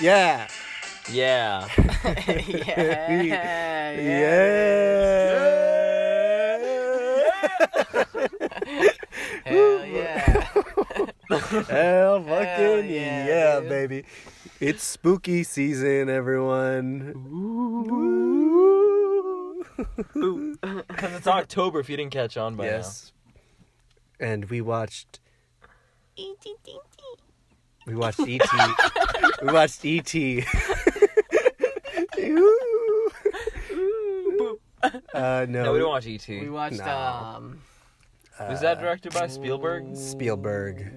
Yeah. Yeah. Hell yeah. Hell fucking yeah, dude. baby. It's spooky season, everyone. Because it's October if you didn't catch on by Yes. And we watched We watched E.T. We watched E.T. No, No, we don't watch E.T. We watched, No. Was that directed by Spielberg? Spielberg.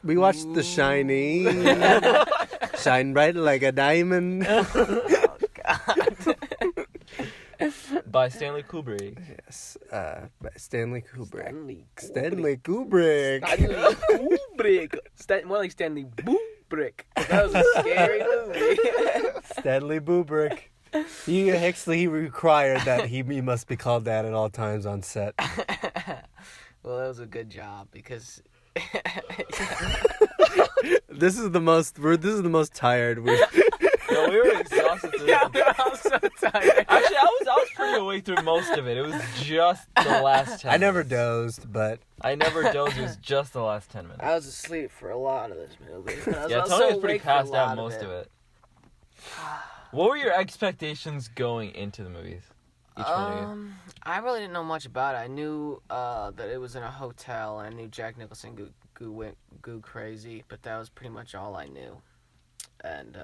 We watched The Shining. Shine bright like a diamond. By Stanley Kubrick. Yes. By Stanley Kubrick. Stanley Kubrick. Kubrick. More like Stanley Kubrick. That was a scary movie. Stanley Kubrick. He required that he must be called that at all times on set. Well, that was a good job because This is the most tired we've. No, we were exhausted. yeah, we're all so tired. Actually, I was pretty awake through most of it. It was just the last 10 I never minutes. dozed, but I never dozed. It was just the last 10 minutes. I was asleep for a lot of this movie. Yeah, Tony was pretty passed out most of it. What were your expectations going into the movies? Each movie? I really didn't know much about it. I knew that it was in a hotel, and I knew Jack Nicholson went crazy, but that was pretty much all I knew. And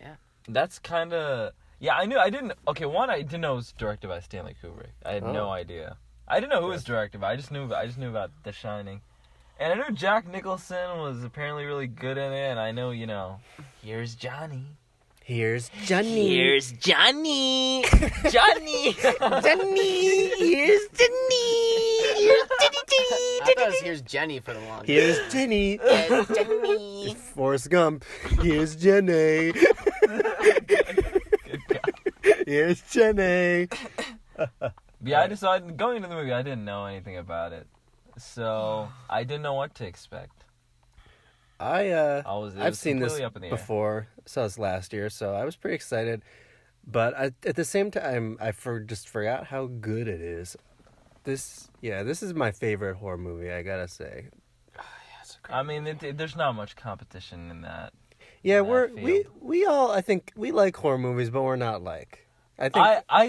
yeah, That's kind of... Yeah, I didn't know it was directed by Stanley Kubrick. I had no idea. I didn't know who was directed by. I just knew about The Shining. And I knew Jack Nicholson was apparently really good in it, and I know, here's Johnny. here's Johnny. Here's Johnny. Johnny. Johnny. Here's Johnny. I thought it was Here's Jenny for the longest. Here's Jenny. Here's Jenny. Forrest Gump. Here's Jenny. Here's Jenny. Yeah, I decided going into the movie, I didn't know anything about it, so I didn't know what to expect. I've seen this up in the air. before. Saw this last year, so I was pretty excited. But at the same time, I just forgot how good it is. This is my favorite horror movie, I gotta say. I mean, there's not much competition in that. Yeah, in that field. we all, I think, we like horror movies, but we're not like. I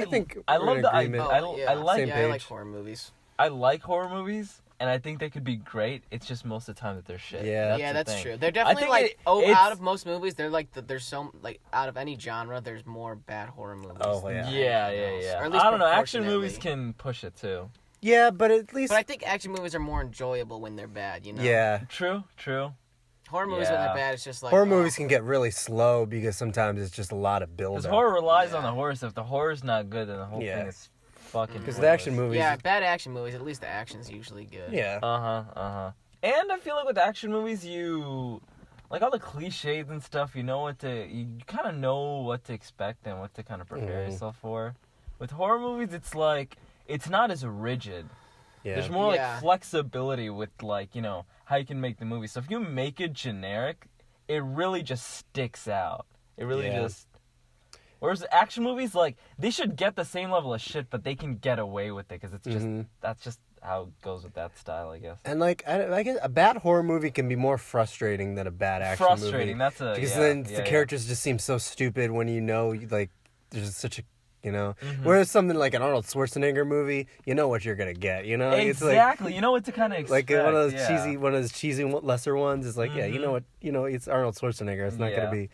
think I we're love in the agreement. I like Same I like page. horror movies. I like horror movies, and I think they could be great. It's just most of the time that they're shit. Yeah. That's the thing. true. They're definitely think like it's- out of most movies. They're like there's so like out of any genre. There's more bad horror movies. Oh, than yeah. Yeah. anything else. Or at least I don't know. Action proportionately. movies can push it too. Yeah, but at least But I think action movies are more enjoyable when they're bad. yeah. True. Horror movies when Yeah. they're bad, it's just like Horror movies can get really slow because sometimes it's just a lot of build Because up. horror relies Yeah. on the horror. So if the horror's not good, then the whole Yeah. thing is fucking. Because the action pointless. movies. Yeah, bad action movies. At least the action's usually good. Yeah. And I feel like with action movies, you like all the cliches and stuff. You kind of know what to expect and what to kind of prepare yourself for. With horror movies, it's like it's not as rigid. Yeah. There's more Yeah. like flexibility with like how you can make the movie. So if you make it generic, it really just sticks out. It really Yeah. just. Whereas action movies, like they should get the same level of shit, but they can get away with it because it's just that's just how it goes with that style, I guess. And like I guess a bad horror movie can be more frustrating than a bad action Frustrating. movie. That's a Because yeah, then yeah, the yeah. characters just seem so stupid when like there's such a Whereas something like an Arnold Schwarzenegger movie, you know what you're gonna get. Exactly. You know what to kind of Like expect. one of those yeah. cheesy lesser ones is like, yeah, you know what, it's Arnold Schwarzenegger. It's not Yeah. gonna be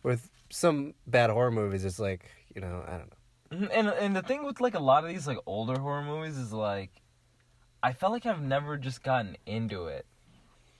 with some bad horror movies. It's like, I don't know. And the thing with like a lot of these like older horror movies is like, I felt like I've never just gotten into it,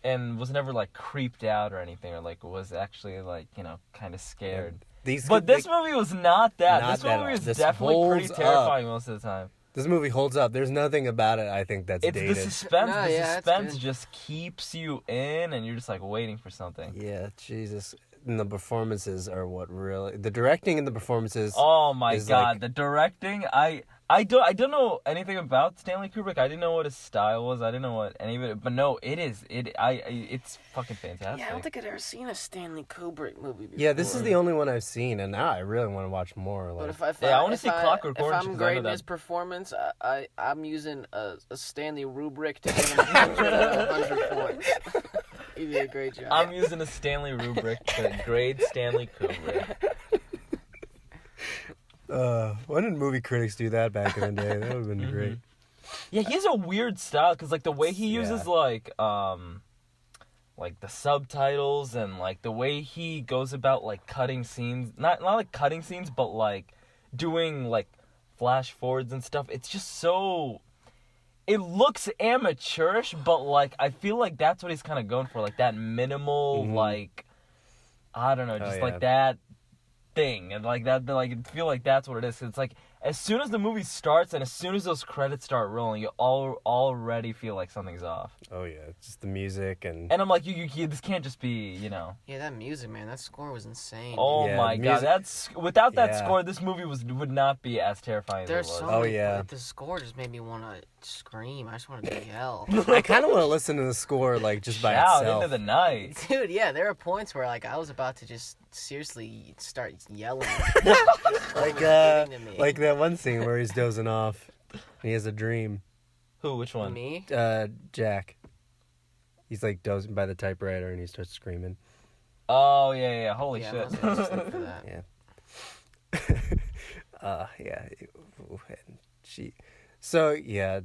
and was never like creeped out or anything, or like was actually like kind of scared. This movie was not that. Not This that movie at was all. This definitely pretty holds terrifying most of the time. This movie holds up. There's nothing about it I think that's It's dated. the suspense. No, The yeah, that's suspense good. just keeps you in, and you're just like waiting for something. Yeah, Jesus. and the performances are what really the directing and the performances. Oh my is god, like- the directing! I don't know anything about Stanley Kubrick. I didn't know what his style was. I didn't know what any of it. But no, it's fucking fantastic. Yeah, I don't think I'd ever seen a Stanley Kubrick movie before. Yeah, this is the only one I've seen, and now I really want to watch more. But Like, if Yeah, I wanna see if Clockwork if Orange, I'm 'cause I know grading that- his performance, I'm using a Stanley rubric to give him 100 points. He did a great job. I'm using a Stanley rubric to grade Stanley Kubrick. why didn't movie critics do that back in the day? That would have been great. Yeah, he has a weird style because like the way he uses like the subtitles and like the way he goes about like cutting scenes, not like cutting scenes, but like doing like flash forwards and stuff. It's just so. It looks amateurish, but like I feel like that's what he's kind of going for, like that minimal, like I don't know, just like that thing, and like that, like I feel like that's what it is. It's like as soon as the movie starts and as soon as those credits start rolling, you already feel like something's off. Oh yeah, it's just the music and I'm like, you this can't just be, you know. Yeah, that music, man, that score was insane. Oh Yeah, my god, music- that's without that Yeah. score, this movie would not be as terrifying There's as it so was. Oh, many, yeah. like, the score just made me want to scream. I just wanted to yell. I kind of want to listen to the score like just by Shout itself. into the night. Dude, yeah, there were points where like I was about to just seriously start yelling. like Getting to me. like that one scene where he's dozing off and he has a dream. Who? Which one? Me? Jack. He's like dozing by the typewriter and he starts screaming. Oh yeah. Holy Yeah, shit. I must have sleep for that. Yeah. And so yeah,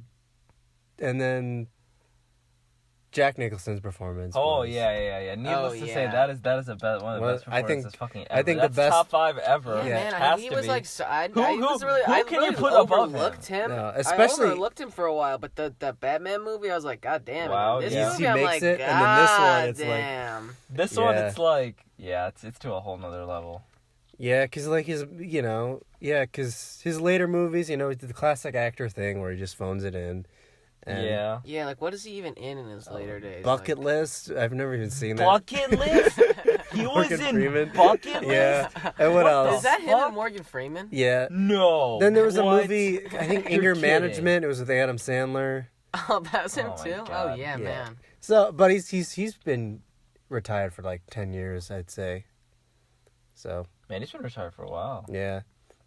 and then Jack Nicholson's performance. Oh was- yeah. Needless Oh, to say, yeah. that is one of the best I think- performances fucking I ever. think the That's best- top 5 ever. Yeah, Yeah. man, Has he to was be. like, so, I Who was really, I can you really put above him? overlooked him. No, especially- I overlooked him for a while, but the Batman movie, I was like, God damn. Wow, And this yeah. movie, He I'm makes like, it, and then this one, God it's like- damn. This one, Yeah. it's like, yeah, it's to a whole nother level. Yeah, because like his, because his later movies, he did the classic actor thing where he just phones it in. And Yeah. Yeah, like, what is he even in his later days? Bucket like, List. I've never even seen that. Bucket List? He was Morgan in Freeman. Bucket List? Yeah. And what What else? Is that him fuck? and Morgan Freeman? Yeah. No. Then there was What? a movie, I think You're Anger kidding. Management. It was with Adam Sandler. Oh, that's him Oh my too? Oh, God. yeah, Yeah. man. So, but he's been retired for like 10 years, I'd say. So, Man, he's been retired for a while. yeah.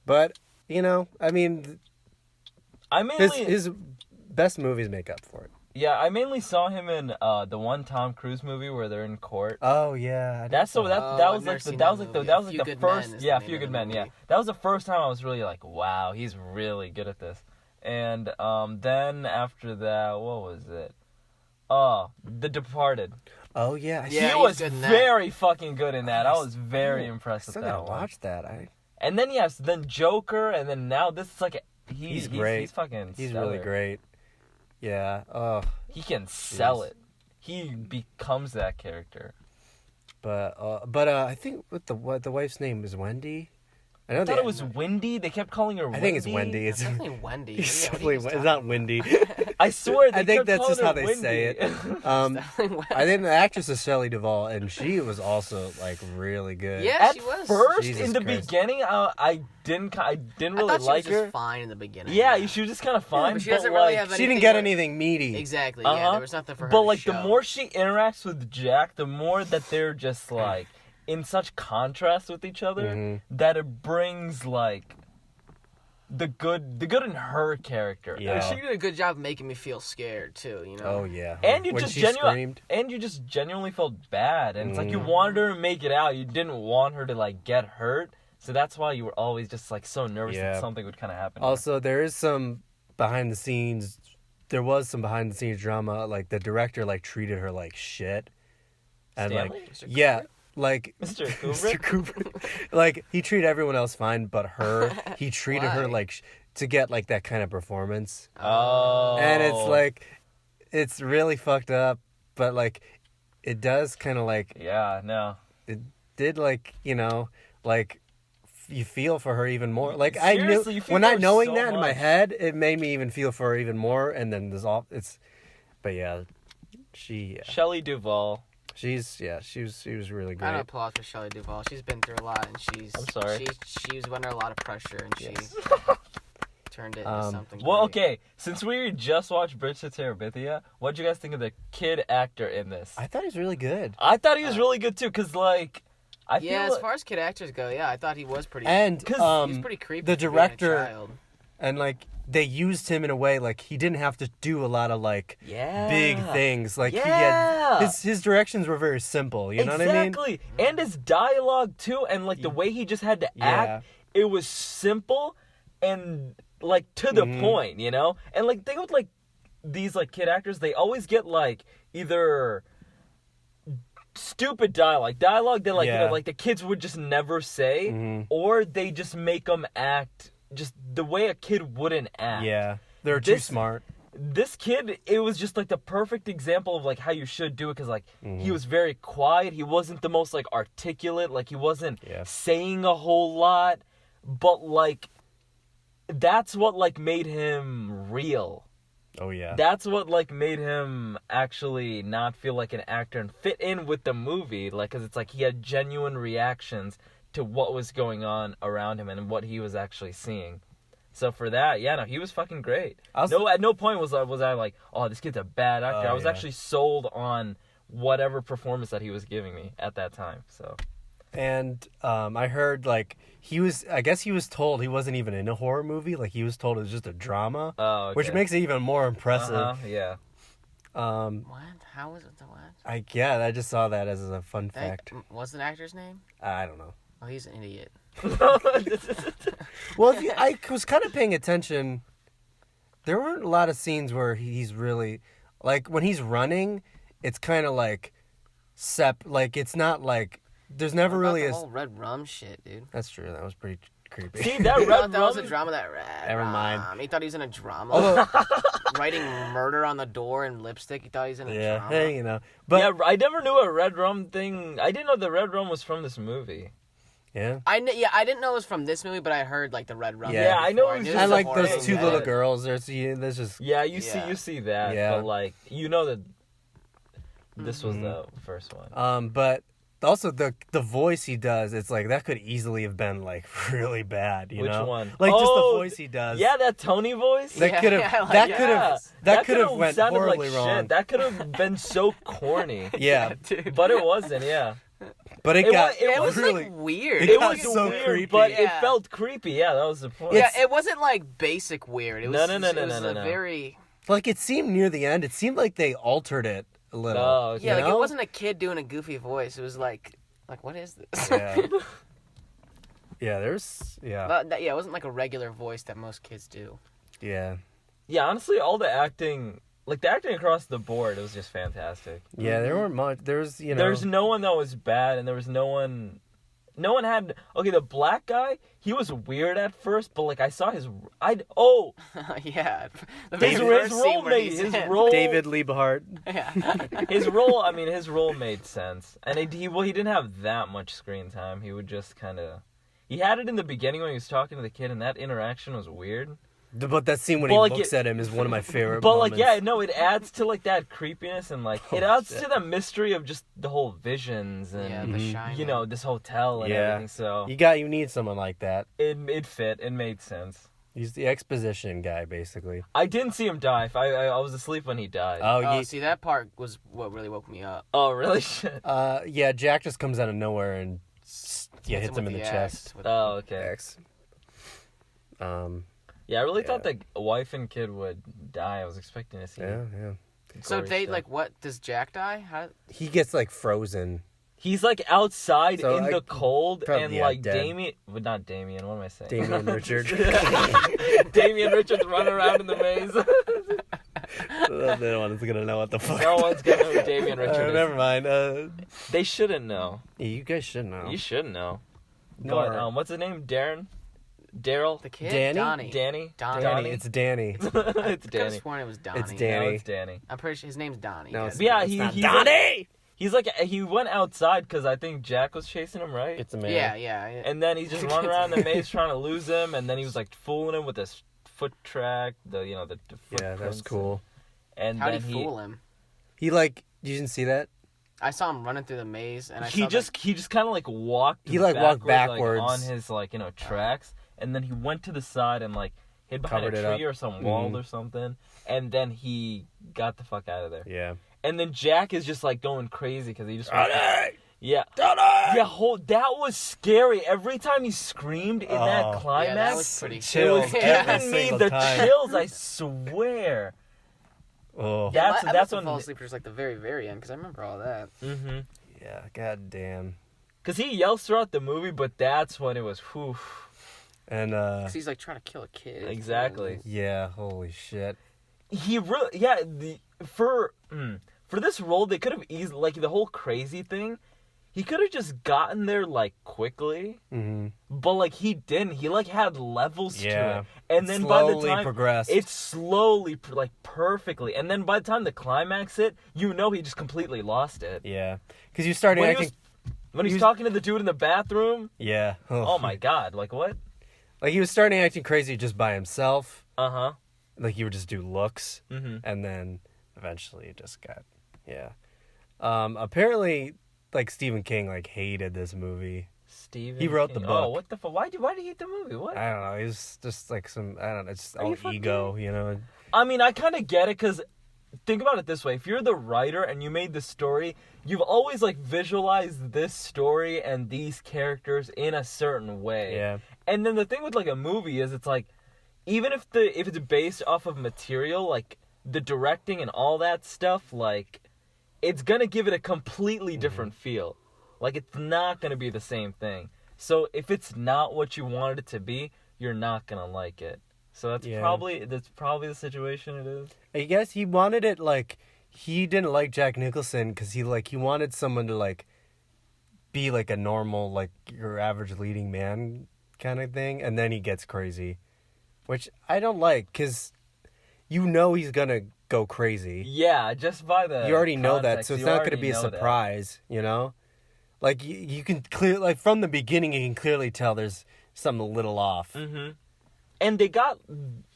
But, I mean, I mainly, his best movies make up for it. I mainly saw him in the one Tom Cruise movie where they're in court. Oh, yeah. That's so that Oh, that I've was never like the seen that that was like the movie. that A was like Few the Good Men first is the yeah name Few of Good the Men yeah movie. that was the first time I was really like, wow, he's really good at this. And then after that, what was it? Oh, The Departed. Oh, yeah. Yeah, He he's was good in that. very fucking good in that. I was very impressed with Still that gotta one. watch that. And then then Joker, and then now this is like He's great. He's fucking. He's stellar. really great. Yeah. Oh, He can sell Yes. it. He becomes that character. but I think the wife's name is Wendy. I know I thought it was Wendy. They kept calling her Wendy. I think it's Wendy. It's It's, definitely Wendy. it's, Yeah, what are you definitely, guys it's not talking Wendy. I swear. They I think kept that's calling just her how they say Wendy. it. Definitely Wendy. I think the actress is Shelley Duvall, and she was also like really good. Yeah, At she was. first, Jesus in the Christ. beginning, I didn't I really thought she like was her. just fine in the beginning. Yeah, she was just kind of fine. but she but doesn't like, really have She didn't anything get where- anything meaty. Exactly. Uh-huh. Yeah, there was nothing for her. But to like the show. more she interacts with Jack, the more that they're just like in such contrast with each other Mhm. that it brings like the good in her character. Yeah. She did a good job of making me feel scared too. You know. Oh yeah. And you when just she genuinely screamed. genuinely felt bad, and it's like you Mhm. wanted her to make it out. You didn't want her to like get hurt, so that's why you were always just like so nervous Yeah. that something would kind of happen. to her. Also, there is some behind the scenes. There was some behind the scenes drama. Like the director like treated her like shit, and Stanley? like Mr. yeah, like Mr. Mr. Kubrick? Kubrick. Like he treated everyone else fine, but her, he treated her Why? like to get like that kind of performance. Oh, And it's like, it's really fucked up, but like, it does kind of like, yeah, no. it did like, like, you feel for her even more. Like Seriously, you feel when for I her knowing so that in my much. head, it made me even feel for her even more. And then but yeah, she, Shelley Duvall. She was really I don't great. applaud for Shelley Duvall. She's been through a lot, and I'm sorry. She was under a lot of pressure, and she Yes. turned it into something. Well, great. okay. Since we just watched Bridge to Terabithia, what'd you guys think of the kid actor in this? I thought he was really good. I thought he was really good too, cause like, I feel Yeah, as like, far as kid actors go, yeah, I thought he was pretty. And he was pretty creepy. the for being a director child. and like they used him in a way like he didn't have to do a lot of like yeah, big things. Like he Yeah. had his directions were very simple. You know what I mean? Exactly, and his dialogue too, and like the way he just had to act, it was simple and like to the point, you know. And like think with like these like kid actors, they always get like either stupid dialogue that like you know, like the kids would just never say, or they just make them act just the way a kid wouldn't act. Yeah, they're too smart. This kid, it was just like the perfect example of like how you should do it, because like he was very quiet. He wasn't the most like articulate, like he wasn't saying a whole lot, but like that's what like made him real. Oh yeah. That's what like made him actually not feel like an actor and fit in with the movie, like, because it's like he had genuine reactions to what was going on around him and what he was actually seeing. So for that, yeah, no, he was fucking great. At no point was I like, oh, this kid's a bad actor. I was actually sold on whatever performance that he was giving me at that time. So. And I heard like I guess he was told he wasn't even in a horror movie. Like he was told it was just a drama, which makes it even more impressive. Yeah. What? How was it the what? I just saw that as a fun fact. What's the actor's name? I don't know. Oh, he's an idiot. Well, I was kind of paying attention. There weren't a lot of scenes where he's really like when he's running. It's kind of like like it's not like there's never What about really the whole red rum shit, dude. That's true. That was pretty creepy. See that He red thought that was a rum? drama. That red. Never mind. He thought he was in a drama. Writing murder on the door in lipstick. He thought he was in a drama. Hey, you know. But Yeah, I never knew a red rum thing. I didn't know the red rum was from this movie. yeah. I didn't know it was from this movie, but I heard like the red rum. Yeah, I know before. it was knew just And a like horror those thing, two yeah. little girls. There's just Yeah, you Yeah. see that, Yeah. but like you know that this was the first one. But also the voice he does, it's like that could easily have been like really bad, you Which know? one? Like just the Oh, voice he does. Yeah, that Tony voice. That Yeah, could have yeah, I like that that. could have that could have could've went sounded horribly like wrong. Shit. That could have been so corny. Yeah. dude. But it wasn't. Yeah. But it It was really like weird. It It got was so weird, creepy. but it Yeah. felt creepy. Yeah, that was the point. Yeah, it wasn't like basic weird. It was No. It was a very like it seemed near the end. It seemed like they altered it a little. Oh, okay. yeah. Like know? it wasn't a kid doing a goofy voice. It was like what is this? Yeah. Yeah, there's But it wasn't like a regular voice that most kids do. yeah. Yeah, honestly, all the acting, like the acting across the board, it was just fantastic. Yeah, there weren't much. There's There's no one that was bad, and there was no one had. Okay, the black guy, he was weird at first, but like I saw his, Yeah. The his very first scene role where he's his in. role, David Liebhardt. Yeah. his role. I mean, his role made sense, and he didn't have that much screen time. He would just kind of, he had it in the beginning when he was talking to the kid, and that interaction was weird. But that scene when Well, he like looks at him is one of my favorite But moments. like, yeah, no, it adds to like that creepiness and like it adds to the mystery of just the whole visions and Yeah, The Shining. you know this hotel and everything. So You need someone like that. it fit. It made sense. He's the exposition guy, basically. I didn't see him die. I was asleep when he died. Oh, see, that part was what really woke me up. Oh, really? Shit. Yeah, Jack just comes out of nowhere and hits him in the with chest. Oh, okay. X. Yeah, I really thought the wife and kid would die. I was expecting to see. Yeah. So gory they stuff. what? Does Jack die? How? He gets like frozen. He's like outside So, in like, the cold, probably, and yeah, like dead. Damien, but not Damien. What am I saying? Damien Richard. Damien Richards running around in the maze. No one's gonna know what the fuck. No one's gonna know who Damien Richards is. Never mind. They shouldn't know. Yeah, you guys should know. You should know. No. But what's his name? Daryl? The kid? Danny? Donnie. Danny? Donnie. Danny. It's Danny. It's I could have Danny. sworn it was Donnie. It's Danny. No, it's Danny. I'm pretty sure his name's Donnie. No, yeah. it's, Yeah, it's not he's Donnie. He's like, he went outside because I think Jack was chasing him, right? It's a man. Yeah. And then he's just running around the maze trying to lose him, and then he was like fooling him with this foot track, the Yeah, that was footprints. cool. And How'd then he fool him? He like, you didn't see that? I saw him running through the maze, and he just kind of like walked. He like walked backwards like, on his like tracks, and then he went to the side and like hid behind Covered a tree or some wall or something, and then he got the fuck out of there. Yeah. And then Jack is just like going crazy because he just yeah. Donnie! Yeah, that was scary. Every time he screamed in that climax, yeah, that was pretty chills. it was giving me the chills, I swear. Oh. Yeah, That's I that's must have when fallen asleep for just like the very, very end because I remember all that. Mm-hmm. Yeah, goddamn. Because he yells throughout the movie, but that's when it was whew. And Because he's like trying to kill a kid. Exactly. yeah, holy shit. He really for this role they could have easily like the whole crazy thing. He could have just gotten there like quickly, but like he didn't. He like had levels to it, and then by the time progressed. it slowly like perfectly, and then by the time the climax hit, you know he just completely lost it. Yeah, because you started acting. When he's talking to the dude in the bathroom. Yeah. Oh my god! Like what? Like he was starting acting crazy just by himself. Uh-huh. Like he would just do looks, and then eventually it just got, apparently, like Stephen King like hated this movie. Stephen. He wrote King. the book. Oh, what the fuck? Why did he hate the movie? What? I don't know. He was just like some. I don't know. It's Are all you fucking ego, you know. I mean, I kind of get it because think about it this way: if you're the writer and you made the story, you've always like visualized this story and these characters in a certain way. Yeah. And then the thing with like a movie is it's like even if it's based off of material, like the directing and all that stuff, like it's gonna give it a completely different feel. Like it's not gonna be the same thing. So if it's not what you wanted it to be, you're not gonna like it. So that's probably the situation it is. I guess he wanted it like he didn't like Jack Nicholson because he wanted someone to like be like a normal like your average leading man kind of thing, and then he gets crazy, which I don't like because you know he's gonna go crazy. Yeah, just by the you already know that, context, so it's you not already gonna be a know that. surprise, you know. Like you can like from the beginning you can clearly tell there's something a little off. Mm-hmm. And they got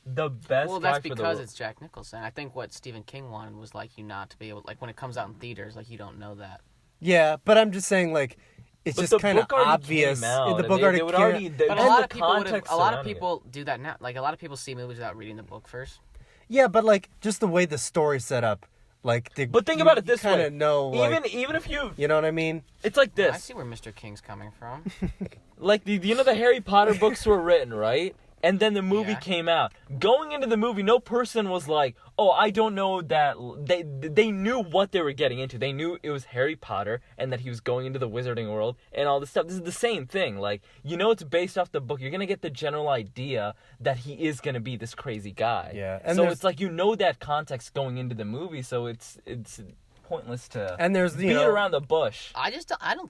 the best. Well, that's guy for because the... it's Jack Nicholson. I think what Stephen King wanted was like you not to be able, like when it comes out in theaters, like you don't know that. Yeah, but I'm just saying like it's But just kind of obvious. The book already came out. But a lot of people do that now. Like a lot of people see movies without reading the book first. Yeah, but like just the way the story's set up, like. But think about it this way. You kind of know, like, even if you know what I mean. It's like this. I see where Mr. King's coming from. Like the Harry Potter books were written, right? And then the movie came out. Going into the movie, no person was like, "Oh, I don't know that." They knew what they were getting into. They knew it was Harry Potter and that he was going into the wizarding world and all this stuff. This is the same thing. Like, you know, it's based off the book. You're gonna get the general idea that he is gonna be this crazy guy. Yeah. And so it's like you know that context going into the movie. So it's pointless to and there's beat around the bush. I don't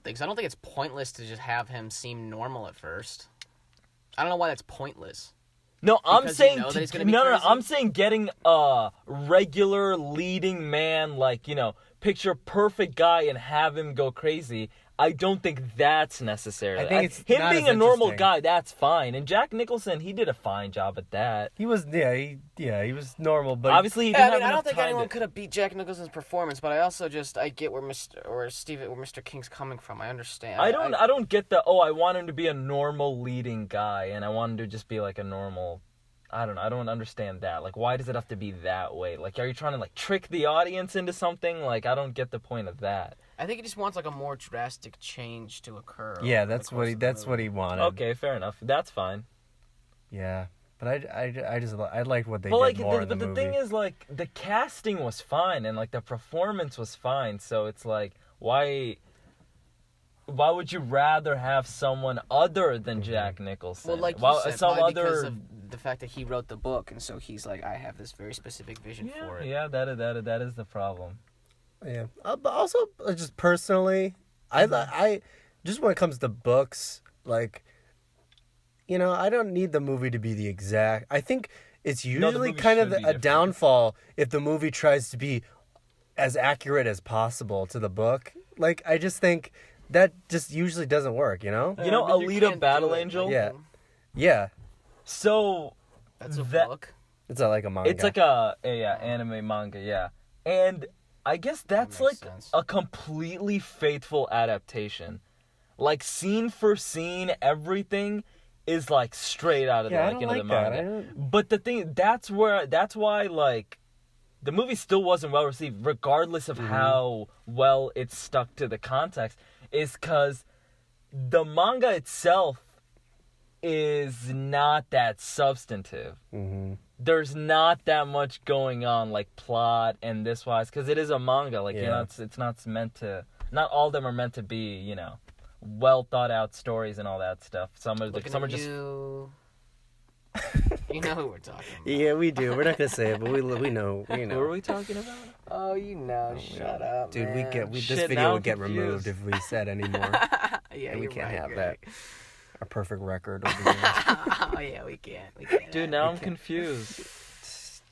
think so. I don't think it's pointless to just have him seem normal at first. I don't know why that's pointless. No, I'm saying no. I'm saying getting a regular leading man, like, you know, picture perfect guy and have him go crazy. I don't think that's necessary. I think it's him not being as a normal interesting. guy. That's fine. And Jack Nicholson, he did a fine job at that. He was he was normal, but Obviously, he didn't have I enough don't think time anyone to- could have beat Jack Nicholson's performance, but I also I get where Mr. King's coming from. I understand. I don't get the I want him to be a normal leading guy, and I want him to just be like a normal. I don't understand that. Like, why does it have to be that way? Like, are you trying to like trick the audience into something? Like, I don't get the point of that. I think he just wants like a more drastic change to occur. yeah, that's what he wanted. Okay, fair enough. That's fine. Yeah, but I liked what they But like, did more in the the movie. thing is, like, the casting was fine and like the performance was fine. So it's like, why would you rather have someone other than Jack Nicholson? Well, like you said, probably because of the fact that he wrote the book, and so he's like, I have this very specific vision for it. Yeah, that is the problem. Yeah, but also just personally, I just when it comes to books, like, you know, I don't need the movie to be the exact. I think it's usually movie kind of should be a different. downfall if the movie tries to be as accurate as possible to the book. Like, I just think that just usually doesn't work, you know? You know, but you Alita can't Battle do it. Angel? Yeah. So That's a that- book. It's like a manga. it's like a anime manga, yeah. And I guess that's That like makes sense. a completely faithful adaptation. Like scene for scene, everything is like straight out of Yeah, I the, don't into the like that. manga. But the thing, that's why like the movie still wasn't well received, regardless of how well it stuck to the context, is because the manga itself is not that substantive. Mm-hmm. There's not that much going on, like plot and this wise, because it is a manga. Like you're Yeah. not, it's not meant to. Not all of them are meant to be, well thought out stories and all that stuff. Some are just. You. You know who we're talking about. Yeah, we do. We're not gonna say it, but we know. Who are we talking about? Oh, you know. Shut up, Dude, man. this Shit, video now would I'm get confused. removed if we said any more. Yeah, And we you're can't right, have you're that. right. Our perfect record over here. Oh yeah, we can't. Dude, now I'm confused.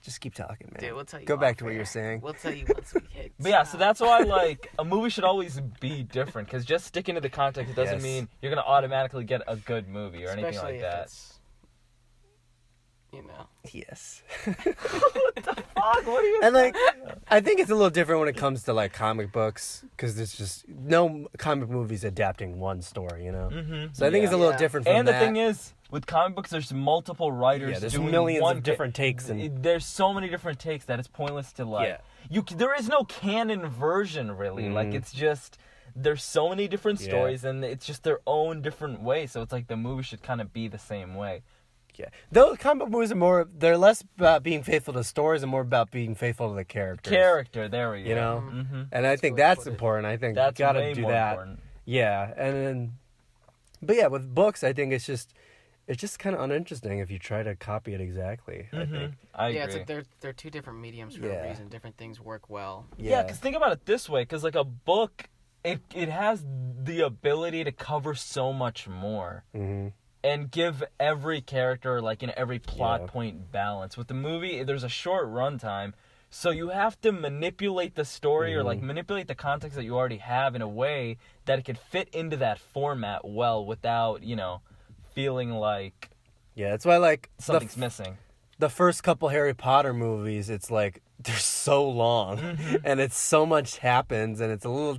Just keep talking, man. Dude, we'll tell you. Go back off to what air. you're saying. We'll tell you once we hit. But yeah, so stop. that's why like a movie should always be different, because just sticking to the context, it doesn't Yes. mean you're gonna automatically get a good movie or anything Especially like if that. it's, Yes. Fuck, what are you? And like, I think it's a little different when it comes to like comic books, because there's just no comic movies adapting one story, Mm-hmm. So I think it's a little Yeah. different from And that. the thing is, with comic books, there's multiple writers Yeah, there's doing millions one of different takes and there's so many different takes that it's pointless to like. Yeah. There is no canon version really. Like Mhm. it's just there's so many different Yeah. stories and it's just their own different way. So it's like the movie should kind of be the same way. yeah, those comic movies are they're less about being faithful to stories and more about being faithful to the characters. Character, there we go. You know? Mm-hmm. And I think good way to that's put it. important. I think That's you gotta way do more that. important. Yeah, and then, but yeah, with books, I think it's just kind of uninteresting if you try to copy it exactly. I Mm-hmm. think. I agree. Yeah, it's like they're two different mediums for Yeah. a reason. Different things work well. Yeah, because think about it this way, because like a book, it has the ability to cover so much more Mm-hmm. and give every character like every plot Yeah. point balance. With the movie, there's a short runtime, so you have to manipulate the story or like manipulate the context that you already have in a way that it could fit into that format well without feeling like Yeah, that's why like something's missing. the first couple Harry Potter movies, it's like they're so long and it's so much happens and it's a little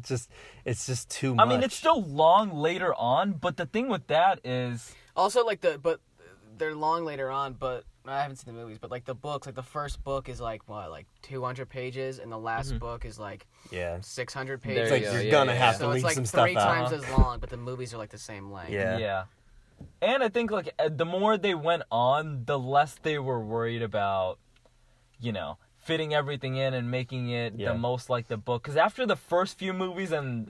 it's just too much. I mean, it's still long later on, but the thing with that is. Also, but they're long later on. But I haven't seen the movies. But like the books, like the first book is like 200 pages, and the last book is like yeah. 600 There pages. It's like you go, you're yeah, gonna yeah, have yeah. to So leave it's like some stuff 3 out. times as long, but the movies are like the same length. Yeah. Yeah. And I think, like, the more they went on, the less they were worried about, fitting everything in and making it Yeah. the most like the book. Because after the first few movies and,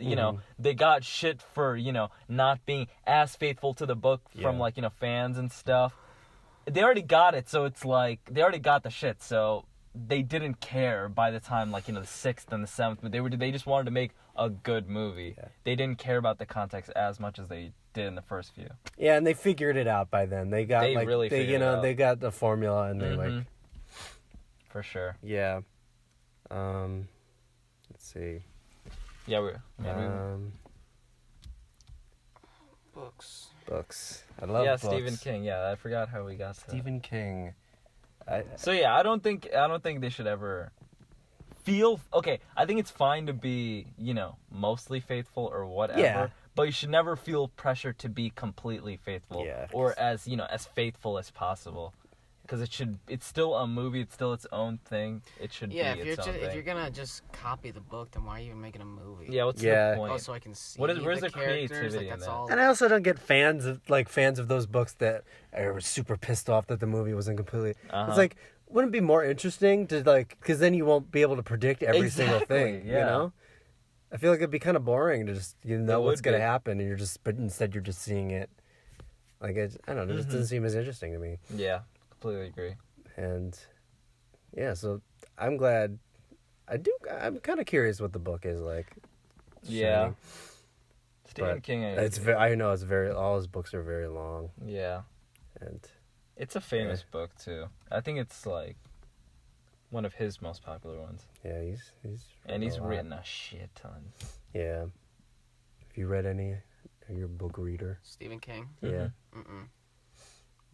they got shit for, not being as faithful to the book from, Yeah. like, fans and stuff. They already got it, so it's like, they already got the shit, so they didn't care by the time, like, the 6th and the 7th, but they just wanted to make a good movie. Yeah. They didn't care about the context as much as they did in the first few. Yeah, and they figured it out by then. They got They like really figured it out. they got the formula and they like Mhm. For sure. yeah. Let's see. Yeah, Books. Books. I love yeah, books. Stephen King. Yeah, I forgot how we got to. Stephen King. So yeah, I don't think they should ever feel okay. I think it's fine to be mostly faithful or whatever. Yeah. But you should never feel pressure to be completely faithful Yeah, or as as faithful as possible. Because it's still a movie. It's still its own thing. It should Yeah, be if its own you're thing. if you're gonna just copy the book, then why are you even making a movie? Yeah, what's Yeah. the point? Oh, so I can see. Where's the the characters, creativity like, in that's that? all. And I also don't get fans of those books that are super pissed off that the movie wasn't completely. Uh-huh. It's like, wouldn't it be more interesting to because then you won't be able to predict every single thing. Exactly, yeah. I feel like it'd be kind of boring to just know It what's would gonna be. happen and but instead you're just seeing it. Like I don't know, it just doesn't seem as interesting to me. Yeah, completely agree. And yeah, so I'm glad. I'm kind of curious what the book is like. Yeah. Shining. Stephen But King. I know it's all his books are very long, Yeah. and It's a famous book too. I think it's like one of his most popular ones. yeah, he's And he's a lot. written a shit ton. Yeah. Have you read any? Are you a book reader? Stephen King. Yeah. Mm-mm.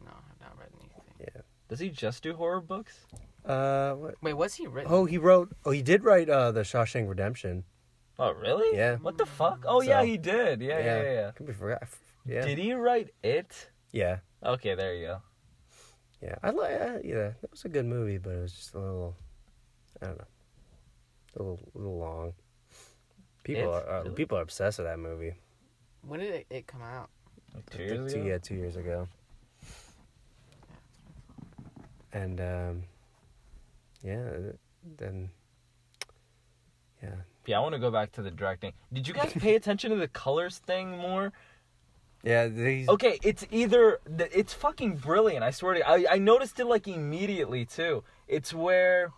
No, I've not read anything. Yeah. Does he just do horror books? What? Wait, what's he written? He did write The Shawshank Redemption. Oh, really? Yeah. What the fuck? Oh, yeah, he did. Yeah. Could be forgot. Yeah. Did he write it? Yeah. Okay, there you go. Yeah. Yeah, that was a good movie, but it was just a little, I don't know, a little long. People are obsessed with that movie. When did it come out? Like 2 years ago? Yeah, 2 years ago. And then Yeah, I want to go back to the directing. Did you guys pay attention to the colors thing more? yeah, Okay, it's fucking brilliant. I swear to you. I noticed it like immediately too. It's where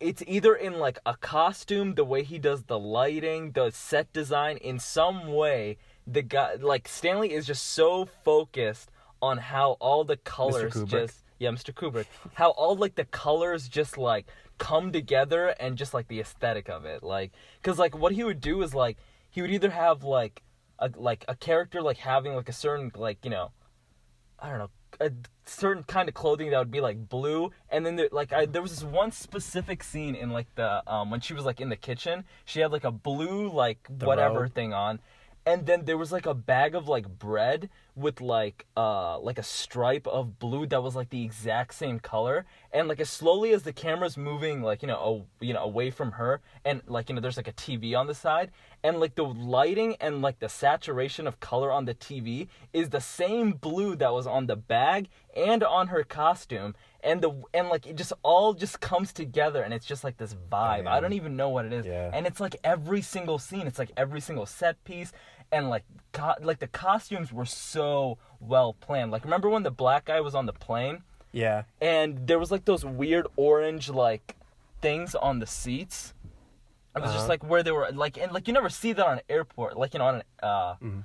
it's either in like a costume, the way he does the lighting, the set design, in some way the guy like Stanley is just so focused on how all the colors Mr. Kubrick, how all like the colors just like come together and just like the aesthetic of it, like because like what he would do is like he would either have like a character like having like a certain like I don't know a certain kind of clothing that would be like blue, and then there was this one specific scene in like the when she was like in the kitchen, she had like a blue like whatever thing on. And then there was like a bag of like bread with like a stripe of blue that was like the exact same color. And like as slowly as the camera's moving like away from her, and like there's like a TV on the side, and like the lighting and like the saturation of color on the TV is the same blue that was on the bag and on her costume. And like it just all just comes together, and it's just like this vibe. I don't even know what it is. Yeah. And it's like every single scene, it's like every single set piece, and like the costumes were so well planned. Like remember when the black guy was on the plane? Yeah. And there was like those weird orange like things on the seats. It was just like where they were like, and like you never see that on an airport, like on an on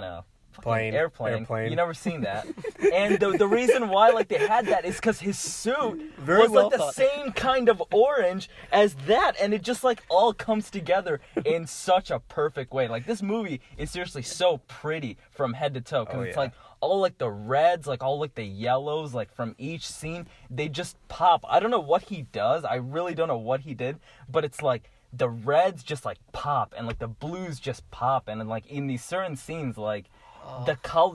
a fucking airplane. You never seen that. And the reason why like they had that is because his suit was like the same kind of orange as that, and it just like all comes together in such a perfect way. Like this movie is seriously so pretty from head to toe, because it's like all like the reds, like all like the yellows, like from each scene, they just pop. I don't know what he does. I really don't know what he did, but it's like the reds just like pop, and like the blues just pop, and then like in these certain scenes like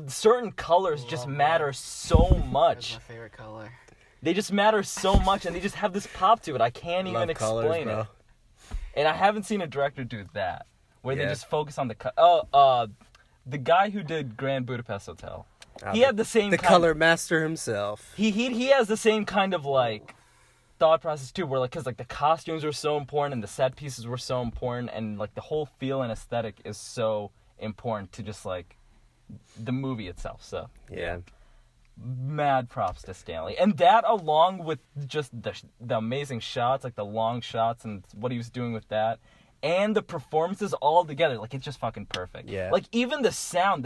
certain colors just matter so much. That's my favorite color. They just matter so much, and they just have this pop to it. I can't even explain it. And I haven't seen a director do that, where they just focus on the guy who did Grand Budapest Hotel. He had the same color master himself. He has the same kind of like thought process too, where like because like the costumes were so important and the set pieces were so important, and like the whole feel and aesthetic is so important to just like the movie itself. So yeah, mad props to Stanley, and that along with just the amazing shots, like the long shots and what he was doing with that, and the performances all together, like it's just fucking perfect. Yeah, like even the sound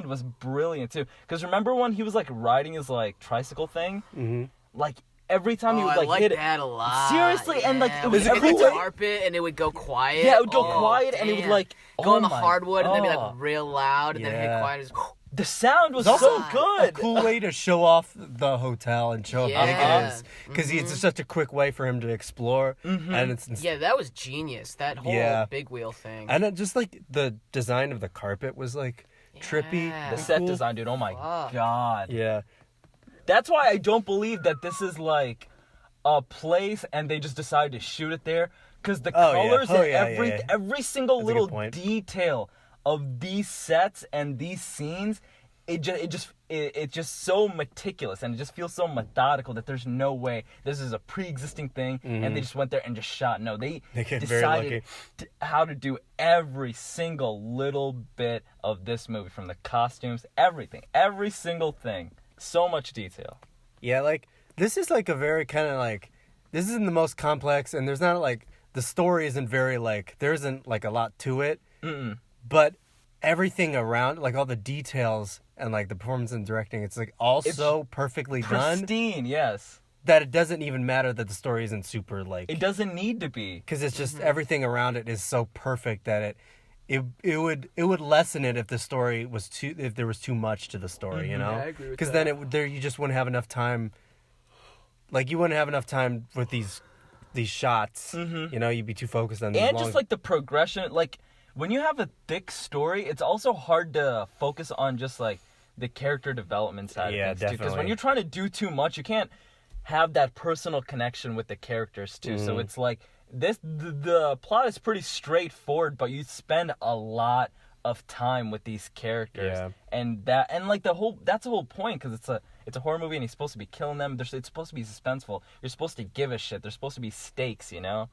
was brilliant too, because remember when he was like riding his like tricycle thing, like every time he would like hit it. that a lot. Seriously, and like it was every every carpet, and it would go quiet. Yeah, it would go quiet, and it would like go on the hardwood, and then be like real loud, and then hit quiet. The sound was so good. A cool way to show off the hotel and show how big it is, because it's such a quick way for him to explore. And it's that was genius. That whole big wheel thing, and just like the design of the carpet was like trippy. The set design, dude. Oh my god. Yeah. That's why I don't believe that this is like a place and they just decided to shoot it there, because the colors and every single little detail of these sets and these scenes, it's just so meticulous, and it just feels so methodical that there's no way this is a pre-existing thing and they just went there and just shot. No, they decided how to do every single little bit of this movie, from the costumes, everything, every single thing. So much detail. Yeah, like this is like a very kind of like, this isn't the most complex, and there's not like, the story isn't very like, there isn't like a lot to it. But everything around, like all the details and like the performance and directing, it's like all so perfectly done. Pristine, yes. That it doesn't even matter that the story isn't super like. It doesn't need to be. Because it's just everything around it is so perfect that it would lessen it if the story was if there was too much to the story, you know? I agree with Because that. then you just wouldn't have enough time. Like you wouldn't have enough time with these shots. You know, you'd be too focused on these And long... just like the progression, like when you have a thick story, it's also hard to focus on just like the character development side of things too. Because when definitely. you're trying to do too much, you can't have that personal connection with the characters too. So it's like the plot is pretty straightforward, but you spend a lot of time with these characters, and like that's the whole point, because it's a horror movie and he's supposed to be killing them. It's supposed to be suspenseful. You're supposed to give a shit. There's supposed to be stakes, you know,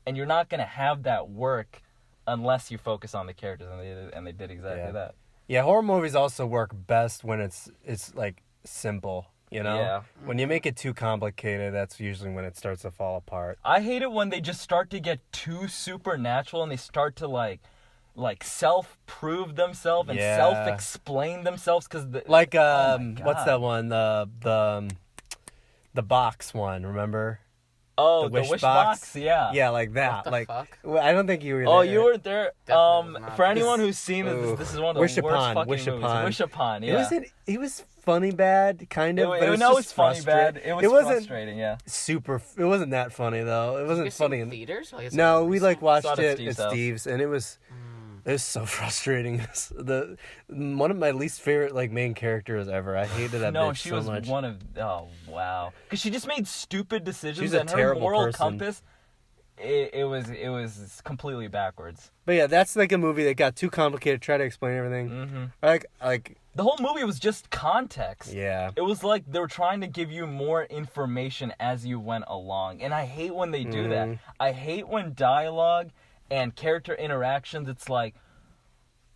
and you're not gonna have that work unless you focus on the characters, and they did exactly that. Yeah, horror movies also work best when it's like simple, you know? Yeah. When you make it too complicated, that's usually when it starts to fall apart. I hate it when they just start to get too supernatural and they start to like self-prove themselves and self-explain themselves, because Like oh my what's God. that one? The box one, remember? Oh, The the Wish box? box? Yeah. Yeah, like that. What the like fuck? Well, I don't think you were there. Oh, you weren't there. Definitely was not. For anyone who's seen it, this is one of the Wish worst Upon, fucking Wish movies. Upon. Wish Upon, yeah. It was funny bad, kind of. but it was no, just it's funny bad. frustrating. It was wasn't frustrating, yeah. super. It wasn't that funny though. It You wasn't guys see it funny. in theaters? Like, it's No, like we recent? watched Saw it at it at Steve's house. Steve's, and it was so frustrating. One of my least favorite main characters ever. I hated that No, bitch she so was much. one of. Oh wow, because she just made stupid decisions, She's a and her terrible moral person. compass, it was completely backwards. But yeah, that's like a movie that got too complicated. Try to explain everything. Like The whole movie was just context. yeah. It was like they were trying to give you more information as you went along. And I hate when they do that. I hate when dialogue and character interactions,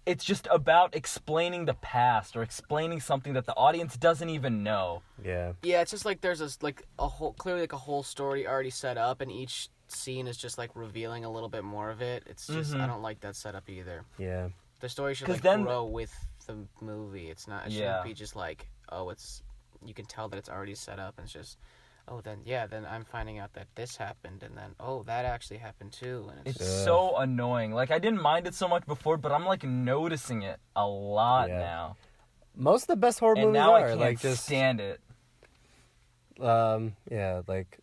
it's just about explaining the past or explaining something that the audience doesn't even know. Yeah. Yeah, it's just like there's clearly a whole story already set up, and each scene is just revealing a little bit more of it. It's just I don't like that setup either. Yeah. The story should 'Cause then- grow with the movie. It's not. It Yeah. shouldn't be just it's. You can tell that it's already set up, and it's just. Oh, then I'm finding out that this happened, and then that actually happened too, and It's just, so annoying. I didn't mind it so much before, but I'm noticing it a lot Yeah. now. Most of the best horror And movies now are I can't just stand it. yeah, like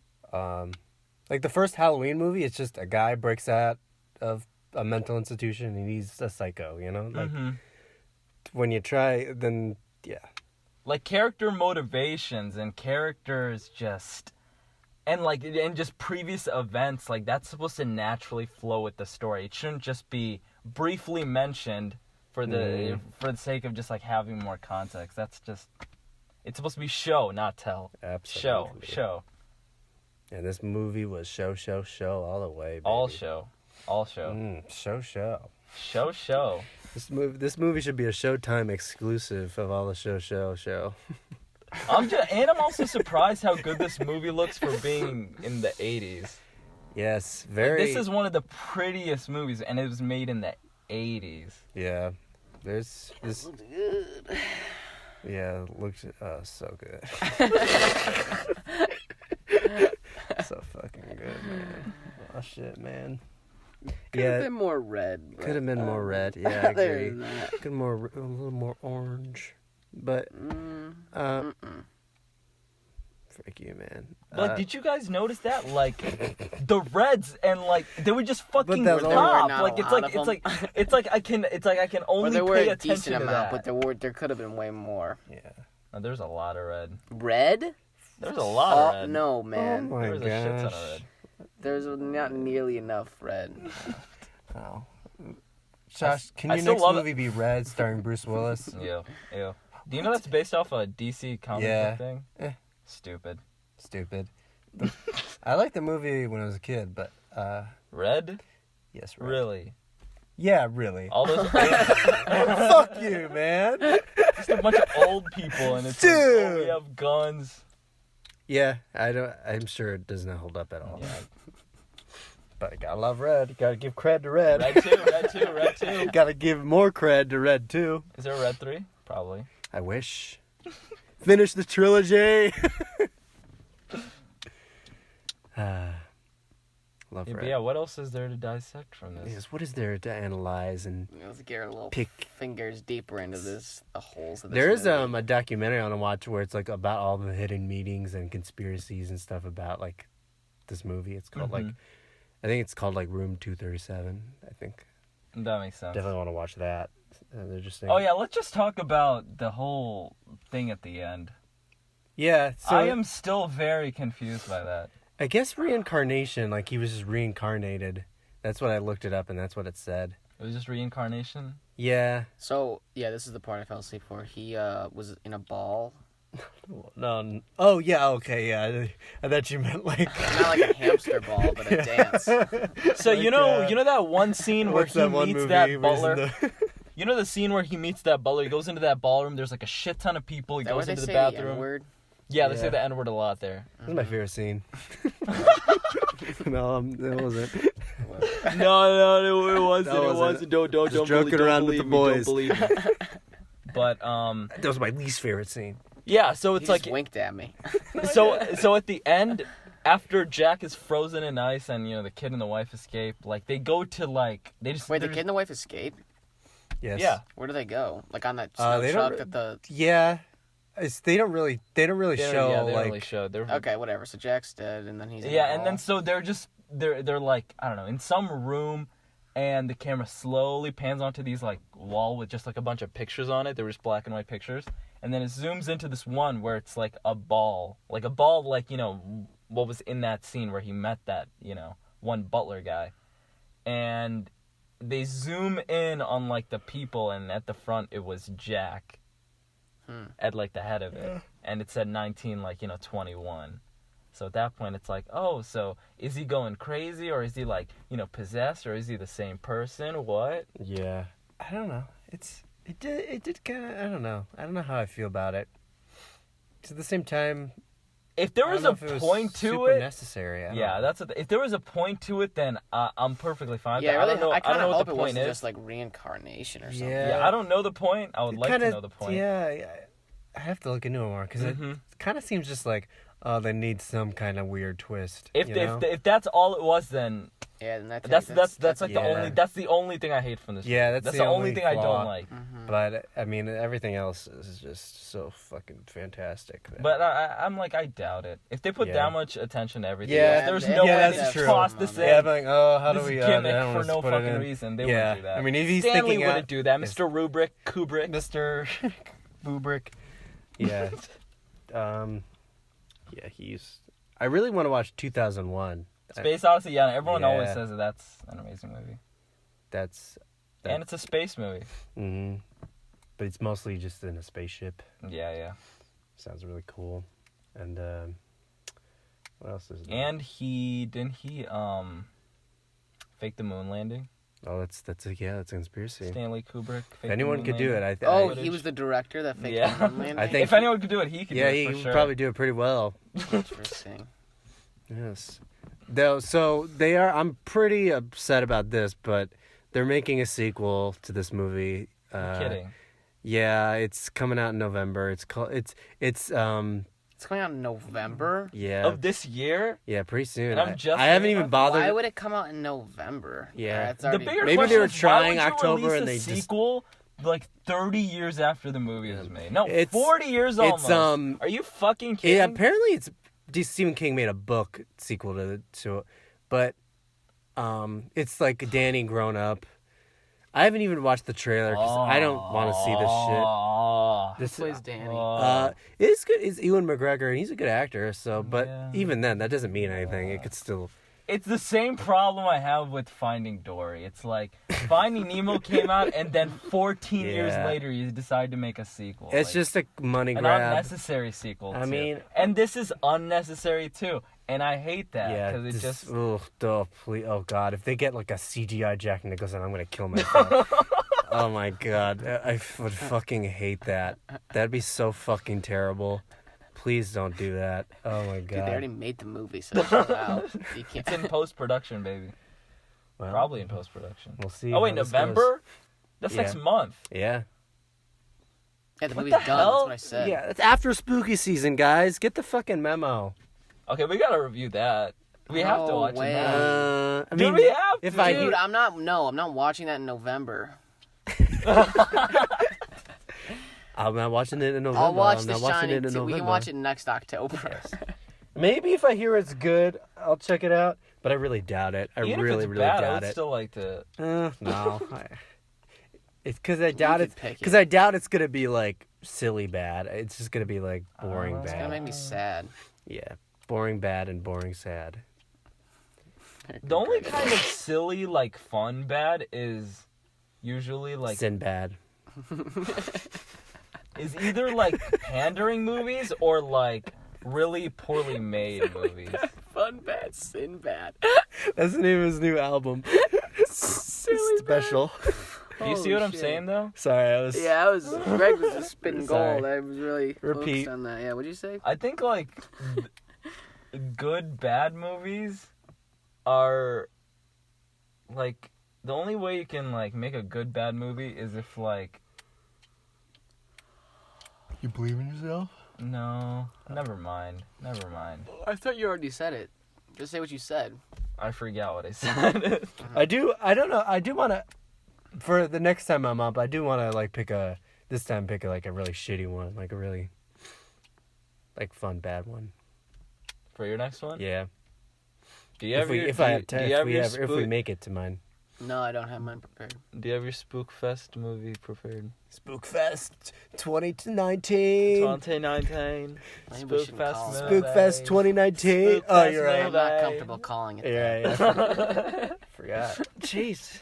the first Halloween movie, it's just a guy breaks out of a mental institution and he's a psycho, you know? Like when you try, then yeah. Character motivations and characters and just previous events, that's supposed to naturally flow with the story. It shouldn't just be briefly mentioned for the sake of just having more context. That's just, it's supposed to be show, not tell. Absolutely. Show. And this movie was show all the way, baby. All show. Show. This movie should be a Showtime exclusive of all the show. I'm also surprised how good this movie looks for being in the 80s. Yes, very. This is one of the prettiest movies, and it was made in the 80s. Yeah, there's this. looks good. Yeah, it looks so good. So fucking good, man. Oh shit, man. Could have been more red. Could have been more red. Yeah, I agree. There's that. Could a little more orange, but frick you, man. Did you guys notice that? The Reds and they would just fucking that's all- pop. There were not a lot of them. It's like I can Or only there were pay a attention decent to amount, that. but there could have been way more. Yeah. Oh, there's a lot of red. Red? There's a lot of red. No, man. Oh my There was a shit ton gosh. of red. There's not nearly enough red. Oh. Josh, can I your still next love it. movie be Red, starring Bruce Willis? Ew. Do you know that's based off a DC comic Yeah. book thing? Eh. Stupid. Stupid. I liked the movie when I was a kid, but Red? yes, Red. Really? Yeah, really. All those Fuck you, man. just a bunch of old people, and it's Dude. we have guns. Yeah, I'm sure it does not hold up at all. Yeah. But I gotta love Red. Gotta give cred to Red. Red 2. Gotta give more cred to Red too. Is there a Red 3? Probably. I wish. Finish the trilogy. Love Yeah, Red. but yeah, what else is there to dissect from this? Yes, what is there to analyze and Let's get our little pick? fingers deeper into the holes of this There is movie. a documentary I want to watch where it's like about all the hidden meetings and conspiracies and stuff about like this movie. It's called like, I think it's called like Room 237. I think That makes sense. definitely want to watch that. They're just saying, Oh yeah, let's just talk about the whole thing at the end. yeah. So I am still very confused by that. I guess reincarnation, like he was just reincarnated. That's what I looked it up, and that's what it said. It was just reincarnation. Yeah. So, yeah, this is the part I fell asleep for. He was in a ball. No. Oh yeah. Okay. Yeah. I thought you meant like Not like a hamster ball, but a dance. So Like, you know that one scene where what's he that one meets movie that where he's in butler. the- You know the scene where he meets that butler. He goes into that ballroom. There's like a shit ton of people. He Is that where goes they into the say the bathroom. N-word? Yeah, they Yeah. say the N-word a lot there. This is my favorite scene. No, it wasn't. No, it wasn't. That wasn't. Don't Just joking around with the boys. Don't believe me. But That was my least favorite scene. yeah. So He it's just like winked at me. so at the end, after Jack is frozen in ice and the kid and the wife escape, like they go to like they just Wait, the they're kid and the wife escape? Yes. Yeah. Where do they go? Like on that snow they truck don't- that the... Yeah. They don't really They show don't like really show. They're, Okay, whatever. So Jack's dead, and then he's in a yeah, and ball. then so they're like I don't know in some room, and the camera slowly pans onto these like wall with just like a bunch of pictures on it. They were just black and white pictures, and then it zooms into this one where it's like a ball like what was in that scene where he met that one butler guy, and they zoom in on like the people, and at the front it was Jack. At like the head of it, and it said 1921. So at that point it's like, oh, so is he going crazy, or is he like possessed, or is he the same person? What? Yeah. I don't know. It did kind of. I don't know how I feel about it. 'Cause at the same time, If there I was don't a know if it was point to super it, necessary. I don't yeah, know. if there was a point to it, then I'm perfectly fine. Yeah, I don't know. I I kind don't know of what hope the it point wasn't is. just like reincarnation or something. Yeah. Yeah, I don't know the point. I would It like kinda, to know the point. Yeah, I have to look into it more because it kind of seems just like, oh, they need some kind of weird twist. If that's all it was, then Yeah, then that's like yeah. the only thing I hate from this. Yeah, movie. that's the the only only thing I flaw. don't like. But I mean, everything else is just so fucking fantastic. But I'm like, I doubt it. If they put Yeah. that much attention to everything, Yeah, there's yeah, no way that's they just true. toss this in. Yeah, but like, oh, how This do we gimmick I don't for know, no put it fucking in. reason. They Yeah, wouldn't do that. I mean, if he's Stanley thinking wouldn't out, do that. Mr. Kubrick. Mr. Kubrick. Yeah. Yeah, he's. I really want to watch 2001. Space Odyssey. Yeah, everyone always Yeah. says that that's an amazing movie, That's. and it's a space movie. Mm-hmm. But it's mostly just in a spaceship. Yeah. Sounds really cool. And what else is there? And he fake the moon landing. Oh, that's a conspiracy. Stanley Kubrick. If anyone could do it, I Oh, footage. he was the director that faked Yeah. the moon landing? I think- If anyone could do it, he could. yeah, do it he for would sure. probably do it pretty well. Interesting. Yes. Though, so they are. I'm pretty upset about this, but they're making a sequel to this movie. You're kidding. Yeah, it's coming out in November. It's called. It's It's coming out in November. yeah. Of this year. Yeah, pretty soon. And I'm just I haven't saying even that. bothered. Why would it come out in November? Yeah. It's The already... bigger Maybe question they were is, trying why would you October release and a they just- sequel like 30 years after the movie was made. No, It's- 40 years it's, almost. Are you fucking kidding? Yeah, apparently it's Stephen King made a book sequel to it, but it's like Danny grown up. I haven't even watched the trailer because I don't want to see this shit. This plays Danny? It's good. It's Ewan McGregor, and he's a good actor. So, but Yeah. even then, that doesn't mean anything. It could still. It's the same problem I have with Finding Dory. It's like Finding Nemo came out, and then 14 years Yeah. later, you decide to make a sequel. It's Like, just a money an grab. unnecessary sequel. I too. mean- and this is unnecessary too, and I hate that Yeah, because it just. please, oh god, if they get like a CGI Jack Nicholson, I'm gonna kill myself. Oh my god, I would fucking hate that. That'd be so fucking terrible. Please don't do that. Oh my god. Dude, they already made the movie, so chill out. You can't... It's in post production, baby. Well, Probably in post production. We'll see. Oh wait, how this November? That's Yeah. next month. goes. Yeah. Yeah, the What movie's the done. hell? That's what I said. Yeah, it's after spooky season, guys. Get the fucking memo. Okay, we gotta review that. We have to No watch way. it now. I Do mean, we have if to? I Dude, I'm not watching that in November. I'm not watching it in November. I'll watch I'm The not watching Shining it in 2. We November. can watch it next October. Maybe if I hear it's good, I'll check it out. But I really doubt it. I Even really, if it's really bad, I doubt would it. still like to. No. It's because I doubt could it. pick Because it. I doubt it's gonna be like silly bad. It's just gonna be like boring It's It's bad. gonna make me sad. Yeah, boring bad and boring sad. The only kind of silly, like fun bad is usually like Sinbad. is either like pandering movies or like really poorly made movies. Fun bad, sin bad. That's the name of his new album. Silly Special. Do you see what I'm saying though? Sorry, I was. Yeah, Greg was just spitting Sorry. gold. I was really Repeat. focused on that. Yeah, what'd you say? I think like good bad movies are like the only way you can like make a good bad movie is if like You believe in yourself? no, never mind. I thought you already said it. Just say what you said. I forgot what I said. I do. I don't know. I do want to. For the next time I'm up, I do want to like pick a. This time, pick a, like a really shitty one, like a really. Like fun bad one. For your next one? Yeah. Do you If have we your, if do I you- have do time, you have your if we spook- make it to mine. No, I don't have mine prepared. Do you have your Spook Fest movie prepared? Spookfest 2019. 2019. Maybe we shouldn't call it movie. Spookfest 2019. Spookfest Oh, you're right. I'm not Bye. comfortable calling it that. Yeah. Forgot. Jeez.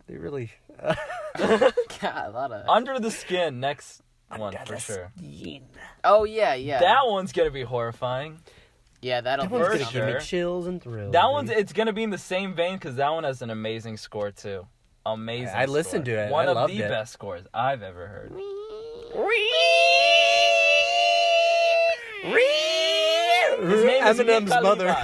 They really. God, a lot of... Under the Skin, next one for sure. Oh, yeah. That one's gonna be horrifying. Yeah, that'll That be one's For gonna give me sure. chills and thrills. That one's baby. it's gonna be in the same vein because that one has an amazing score too. Amazing. I listened score. to it. One I of loved the it. best scores I've ever heard. His name is Eminem's Khalifa. mother.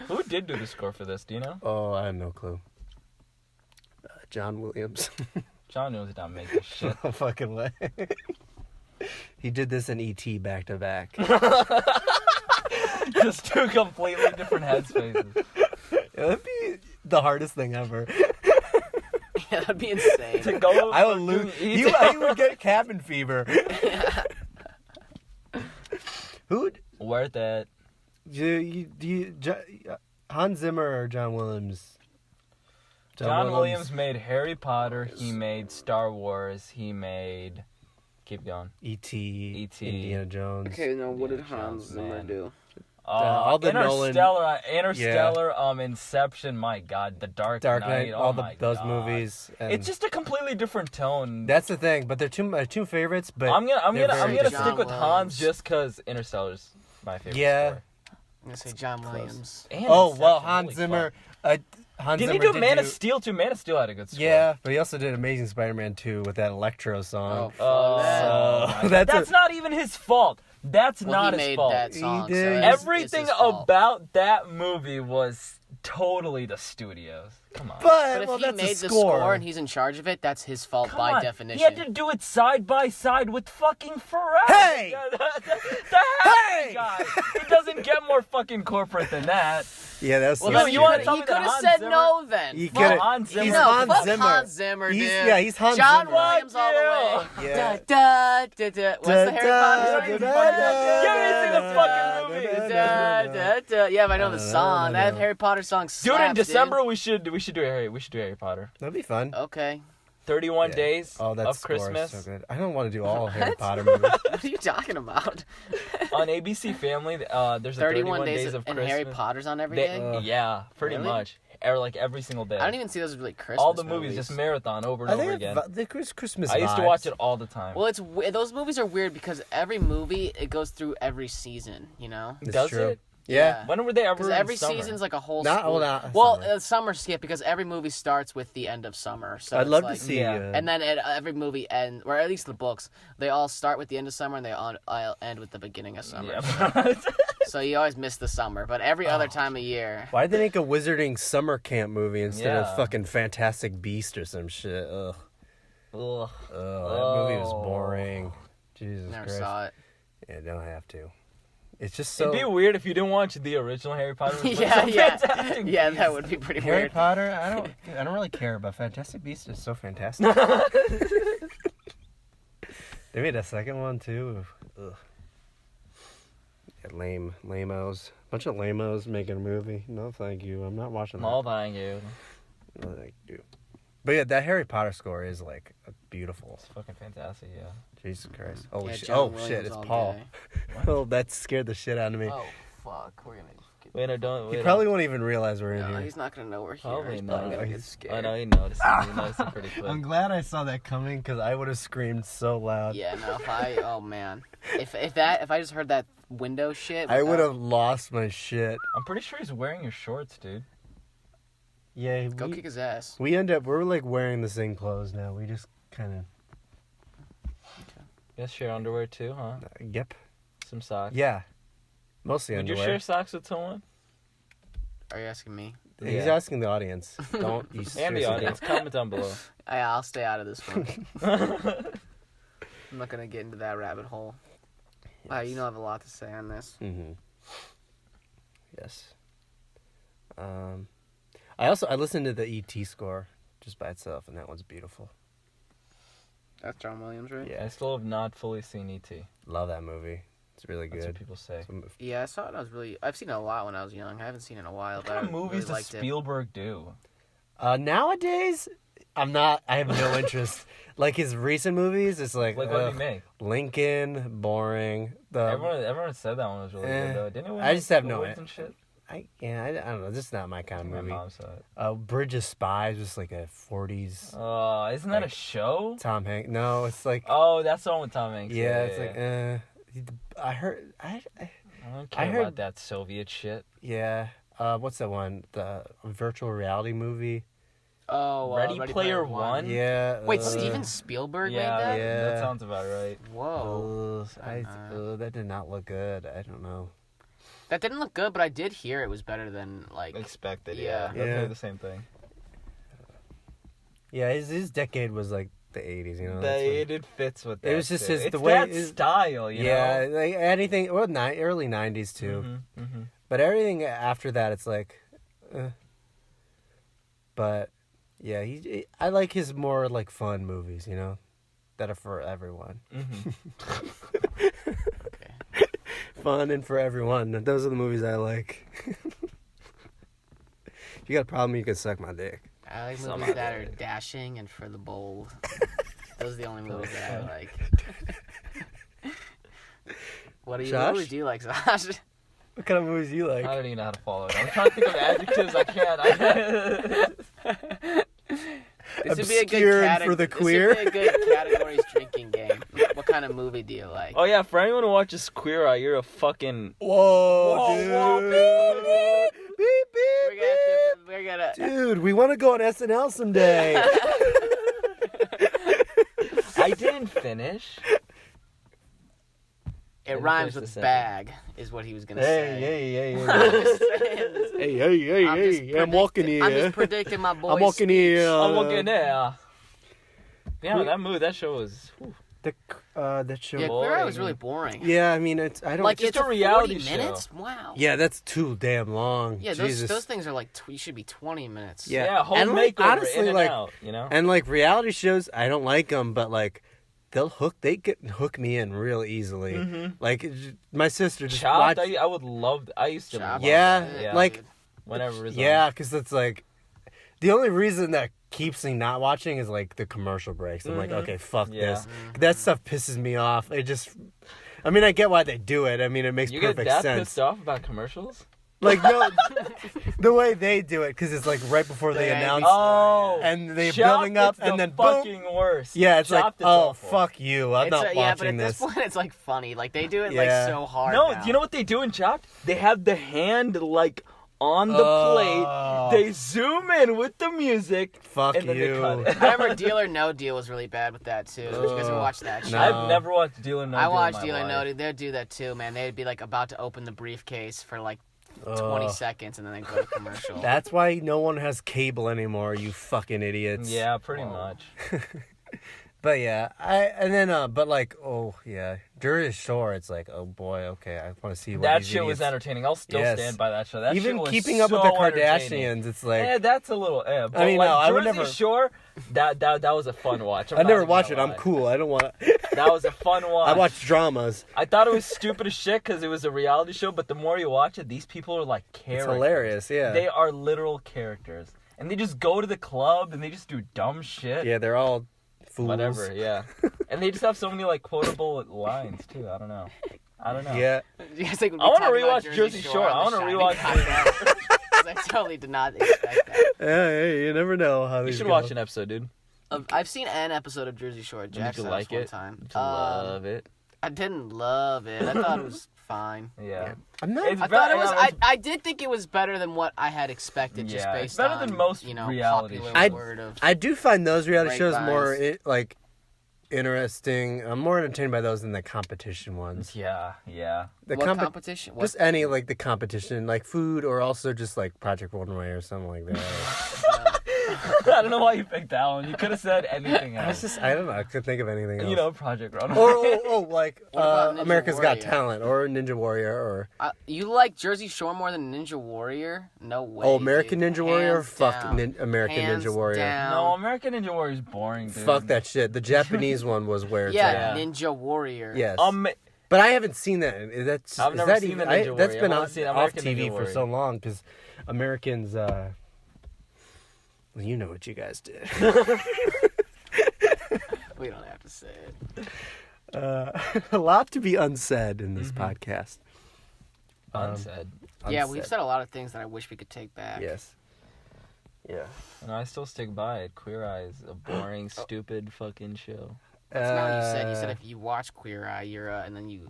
Who did do the score for this? Do you know? Oh, I have no clue. John Williams. John knows not making shit. No fucking way. He did this in E.T. back to back. Just two completely different headspaces. That'd be the hardest thing ever. Yeah, that'd be insane. To go I would from lose. doing He E.T. would get cabin fever. Who? Worth it. Hans Zimmer or John Williams? John Williams made Harry Potter. He made Star Wars. He made. Keep going. E.T. E.T. Indiana Jones. Okay, now what did Yeah, Hans Zimmer man. do? all the Interstellar, Inception. My God, The Dark Dark Knight, Oh all my those God. movies. And It's just a completely different tone. that's the thing. But they're my two favorites. But I'm gonna they're I'm very gonna different. stick with John Hans Williams. just because Interstellar's my favorite. Yeah. Score. I'm gonna say John Williams. And Oh Inception, well, holy Hans Zimmer. Hans Didn't he Zimmer do Man of do- Steel too? Man of Steel had a good score. Yeah, but he also did Amazing Spider-Man 2 with that electro song. Oh, that. my God. That's that's a- not even his fault. That's Well, not he his made fault. that song. He did. So it's Everything his fault. about that movie was totally the studios. Come on. But if well, he that's made a the score. score and he's in charge of it, that's his fault Come by on. definition. He had to do it side by side with fucking Pharrell. Hey! The Hey! guy. It doesn't get more fucking corporate than that. Yeah, that's Well, so then you you wanna stupid. tell me could that have Hans said Zimmer- no then. You Fuck coulda- Hans Zimmer. He's No, Hans fuck Zimmer. Hans Zimmer, dude. He's Hans John Zimmer. Williams all the way. Yeah. Da, da, da. What's the Harry Potter song? Da, da, da, Give me the fucking movie. Da, da, da. Yeah, but I know the song. That Harry Potter song slaps, Dude, in December we should do Harry Potter. That'd be fun. Okay. 31 Yeah. days Oh, that of score is Christmas so good. I don't want to do all Harry What? Potter movies. What are you talking about? on ABC Family. There's a 31 days of and Christmas. Harry Potter's on every They- day? yeah, pretty Really? much. Or like every single day. I don't even see those as really Christmas all the movies just marathon over and I over think again. the Christmas I used to vibes. watch it all the time. Well, those movies are weird because every movie, it goes through every season, you know? It's Does true. it? Yeah. When were they ever Because in every summer? season's like a whole Not- school. well, Summer skip because every movie starts with the end of summer. So I'd it's love like, to see. yeah. And then every movie ends, or at least the books, they all start with the end of summer and they all end with the beginning of summer. Yeah. So you always miss the summer, but every other time of year. Why'd they make a wizarding summer camp movie instead of Yeah. fucking Fantastic Beast or some shit? Ugh. Ugh. That movie was boring. Jesus Never Christ. saw it. Yeah, don't have to. It's just so. It'd be weird if you didn't watch the original Harry Potter. With Yeah, some yeah, Fantastic yeah. Beasts. That would be pretty Harry weird. Potter. I don't really care, but Fantastic Beast is so fantastic. They made a second one too. Ugh. Yeah, lame-os. Bunch of lame-os making a movie. No, thank you. I'm not watching that. No, thank you. No, thank you. But yeah, that Harry Potter score is like beautiful. It's fucking fantastic, yeah. Jesus Christ. Holy Yeah, shit. John Oh Williams shit, it's all Paul. day. Oh, that scared the shit out of me. Oh fuck, we're gonna. Wait, no, don't. He wait, probably won't even realize we're in No, here. he's not gonna know we're here. Probably He's not. probably gonna get He's- scared. I know he noticed. He noticed it pretty quick. I'm glad I saw that coming because I would have screamed so loud. Yeah, no. Oh man, if I just heard that window shit, I would have lost my shit. I'm pretty sure he's wearing your shorts, dude. Yeah, go kick his ass. we're like wearing the same clothes now. We just kind of, You guys share underwear too, huh? yep. Some socks. Yeah. Mostly Would you underwear. share socks with someone? Are you asking me? He's Yeah. asking the audience. Don't you And the seriously audience, comment down below. I'll stay out of this one. I'm not gonna get into that rabbit hole. Wow, you know I have a lot to say on this. Mm-hmm. Yes. I listened to the E.T. score just by itself, and that one's beautiful. That's John Williams, right? Yeah, I still have not fully seen E.T. love that movie. It's really That's what good. people say. Yeah, I saw it. I've seen it a lot when I was young. I haven't seen it in a while. What But kind of I movies really does liked it. Spielberg do? Nowadays, I have no interest. Like his recent movies, it's like, Like, what did he make? Lincoln, boring. Everyone said that one was really good, though. Didn't it win, I just have no awards and shit? I don't know. This is not my kind of My movie. mom saw it. Bridge of Spies was like a 40s Oh, isn't that Like- a show? Tom Hanks. No, it's like Oh, that's the one with Tom Hanks. yeah, it's like I heard I don't care heard- about that Soviet shit. yeah. What's that one? The virtual reality movie. Oh, Ready Player One? Yeah. Wait, Steven Spielberg made that? Yeah. that sounds about right. Whoa. That did not look good. I don't know. That didn't look good, but I did hear it was better than like. Expected, Yeah. yeah. Yeah. The same thing. Yeah, his decade was like the 80s. You know. that's It fits with that. It was just too. his- It's the way that his- style, you yeah, know? like anything. Well, early 90s too. Mm-hmm. But everything after that, it's like, but yeah, I like his more like fun movies, you know, that are for everyone. Mm-hmm. Okay. Fun and for everyone. Those are the movies I like. If you got a problem, you can suck my dick. I like Some movies of that are it. dashing and for the bold. Those are the only movies that I like. What Josh? movies do you like, Josh? What kind of movies do you like? I don't even know how to follow it. I'm trying to think of adjectives. I can't. This would be a Obscure good and for the This queer. would be a good categories drinking game. What kind of movie do you like? Oh, yeah, for anyone who watches Queer Eye, you're a fucking... Whoa, dude. whoa, Beep, beep, We're gonna. Dude, we want to go on SNL someday. I didn't finish. It Finish rhymes the with sentence. bag, is what he was gonna say. hey, I'm just saying. I'm just I'm walking predicting- I'm here. just predicting my boy's I'm walking here. I'm looking there. Yeah, that show was... whew. That show. Yeah, Boring. Queer Eye was really boring. Yeah, I mean, it's I don't Like Just it's a reality 40 show. minutes. Wow. Yeah, that's too damn long. Yeah, Jesus. those things are like you should be 20 minutes. Yeah. Yeah, home And, like, makeover, honestly, in and like- out, you know? And like reality shows, I don't like them, but like they can hook me in real easily. Mhm. Like my sister just Chopped, watched. I would love... I used to Chopped. love Yeah, that. Yeah, like whenever it was yeah, because it's like the only reason that keeps me not watching is like the commercial breaks. I'm like, Mhm. okay, fuck Yeah. this. That stuff pisses me off. It just, I mean, I get why they do it. I mean, it makes You get perfect that sense. pissed off about commercials? Like, no, the way they do it, because it's like right before they announce, and they're building up, and then fucking boom. worst. Yeah, it's Chopped, like, oh, awful. fuck you, I'm not yeah, but watching at this. this point, it's like funny. Like they do it Yeah. like so hard. No, now. you know what they do in Chopped? They have the hand like on the Oh. plate. They zoom in with the music. Fuck and then you. They cut it. I remember Deal or No Deal was really bad with that too. Did you guys ever watch that show? No. I've never watched Deal or No I Deal watched in my Deal or life. No Deal. They'd do that too, man. They'd be like about to open the briefcase for like 20 Ugh. seconds and then they'd go to commercial. That's why no one has cable anymore, you fucking idiots. Yeah, pretty much. But yeah, but like, oh yeah, Jersey Shore, it's like, oh boy, okay, I want to see what That these shit was idiots- entertaining. I'll still Yes. stand by that show. That Even shit was keeping up so with the entertaining. Kardashians, it's like, Yeah, that's a little. But I mean, like, no, I would Jersey never- Shore, that was a fun watch. I never watch it. I'm cool. I don't want. That was a fun watch. I watch dramas. I thought it was stupid as shit because it was a reality show, but the more you watch it, these people are like characters. It's hilarious. Yeah. They are literal characters. And they just go to the club and they just do dumb shit. Yeah, they're all fools. Whatever, yeah. And they just have so many like quotable lines too. I don't know. Yeah. You guys think we'd be I want to talking about rewatch Jersey Shore. I on want The to Shining rewatch. podcast? 'Cause I totally did not expect that. Yeah, hey, you never know how You these should go. watch an episode, dude. I've seen an episode of Jersey Shore. Jack Did you said like one it? time. Did you love it? I didn't love it. I thought it was fine. Yeah. I'm not. It's I thought it was. yeah, I did think it was better than what I had expected. Just Yeah, based it's better on than most reality popular shows. word of. I do find those reality shows more Grapevines. like interesting. I'm more entertained by those than the competition ones. Yeah. The What competition? What? Just any like the competition, like food, or also just like Project Runway or something like that. I don't know why you picked that one. You could have said anything I was else. just, I don't know. I could think of anything else. You know, Project Runway. or like What about Ninja America's Got Warrior? Talent, or Ninja Warrior, or You like Jersey Shore more than Ninja Warrior? No way. American dude. Ninja Warrior. Hands Fuck down. American Hands Ninja Warrior. down. No, American Ninja Warrior is boring, dude. Fuck that shit. The Japanese one was where it's Yeah, at. Ninja Warrior. Yes. But But I haven't seen that. That's I've is never that seen even, the Ninja That's Warrior. been I've off only seen off American TV Ninja for Warrior. so long because Americans. Well, you know what you guys did. We don't have to say it. A lot to be unsaid in this podcast. unsaid. Yeah, we've said a lot of things that I wish we could take back. Yes. Yeah. And I still stick by it. Queer Eye is a boring, stupid fucking show. That's not what you said. You said if you watch Queer Eye, you're and then you.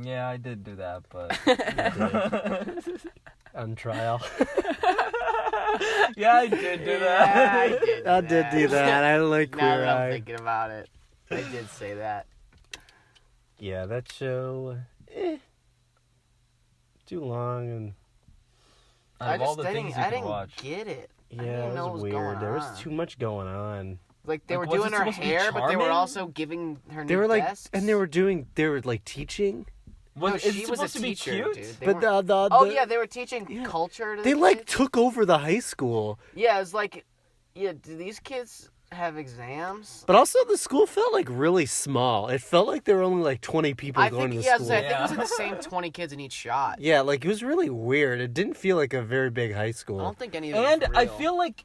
Yeah, I did do that, but On trial. yeah, I did do Yeah, that. I did. I did do that. I like Now Queer that I'm Eye. thinking about it, I did say that. Yeah, that show. Too long and Out of all the things you I can didn't watch. get it. I yeah, didn't it know was what was weird. going There was on. too much going on. Like they Like, were was it doing her supposed to be hair, but they were charming? also giving her new They were like, desks. and they were like teaching. Was No, is she it was supposed a to be teacher, cute? dude. They But weren't- the yeah, they were teaching yeah. culture. To they the like kids. took over the high school. Yeah, it's like, yeah. Do these kids have exams? But also the school felt like really small. It felt like there were only like 20 people I going think to the school. I think it was like the same 20 kids in each shot. Yeah, like it was really weird. It didn't feel like a very big high I school. don't think any of it And was I real. feel like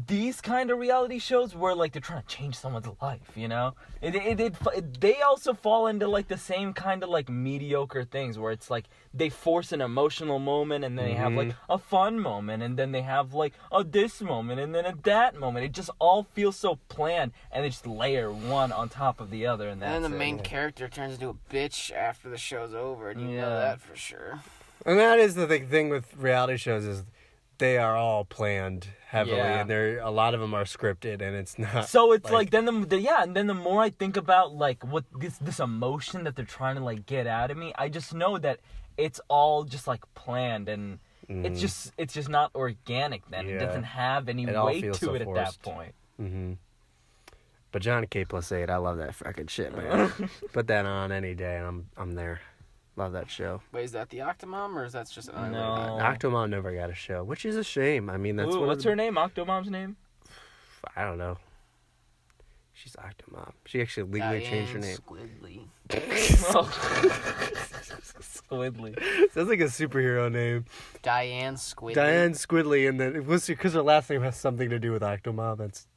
these kind of reality shows where like they're trying to change someone's life, you know, they also fall into like the same kind of like mediocre things where it's like they force an emotional moment and then they have like a fun moment and then they have like a this moment and then a that moment. It just all feels so planned and they just layer one on top of the other and that's And then the it. main character turns into a bitch after the show's over, and you know Yeah. that for sure. And that is the thing with reality shows is they are all planned heavily, Yeah. and a lot of them are scripted, and it's not. So it's like then and then the more I think about like what this emotion that they're trying to like get out of me, I just know that it's all just like planned and it's just not organic then. Yeah. It doesn't have any It all weight feels to so it forced. at that point. Mm-hmm. But Johnny K plus 8, I love that fucking shit, man. Put that on any day, and I'm there. Love that show. Wait, is that the Octomom, or is that just another No. lady? Octomom never got a show, which is a shame. I mean, that's Ooh, one what's of the, her name? Octomom's name? I don't know. She's Octomom. She actually legally changed her name. Squidly. Squidly. Sounds like a superhero name. Diane Squidly. Diane Squidly, and then it was because her last name has something to do with Octomom. That's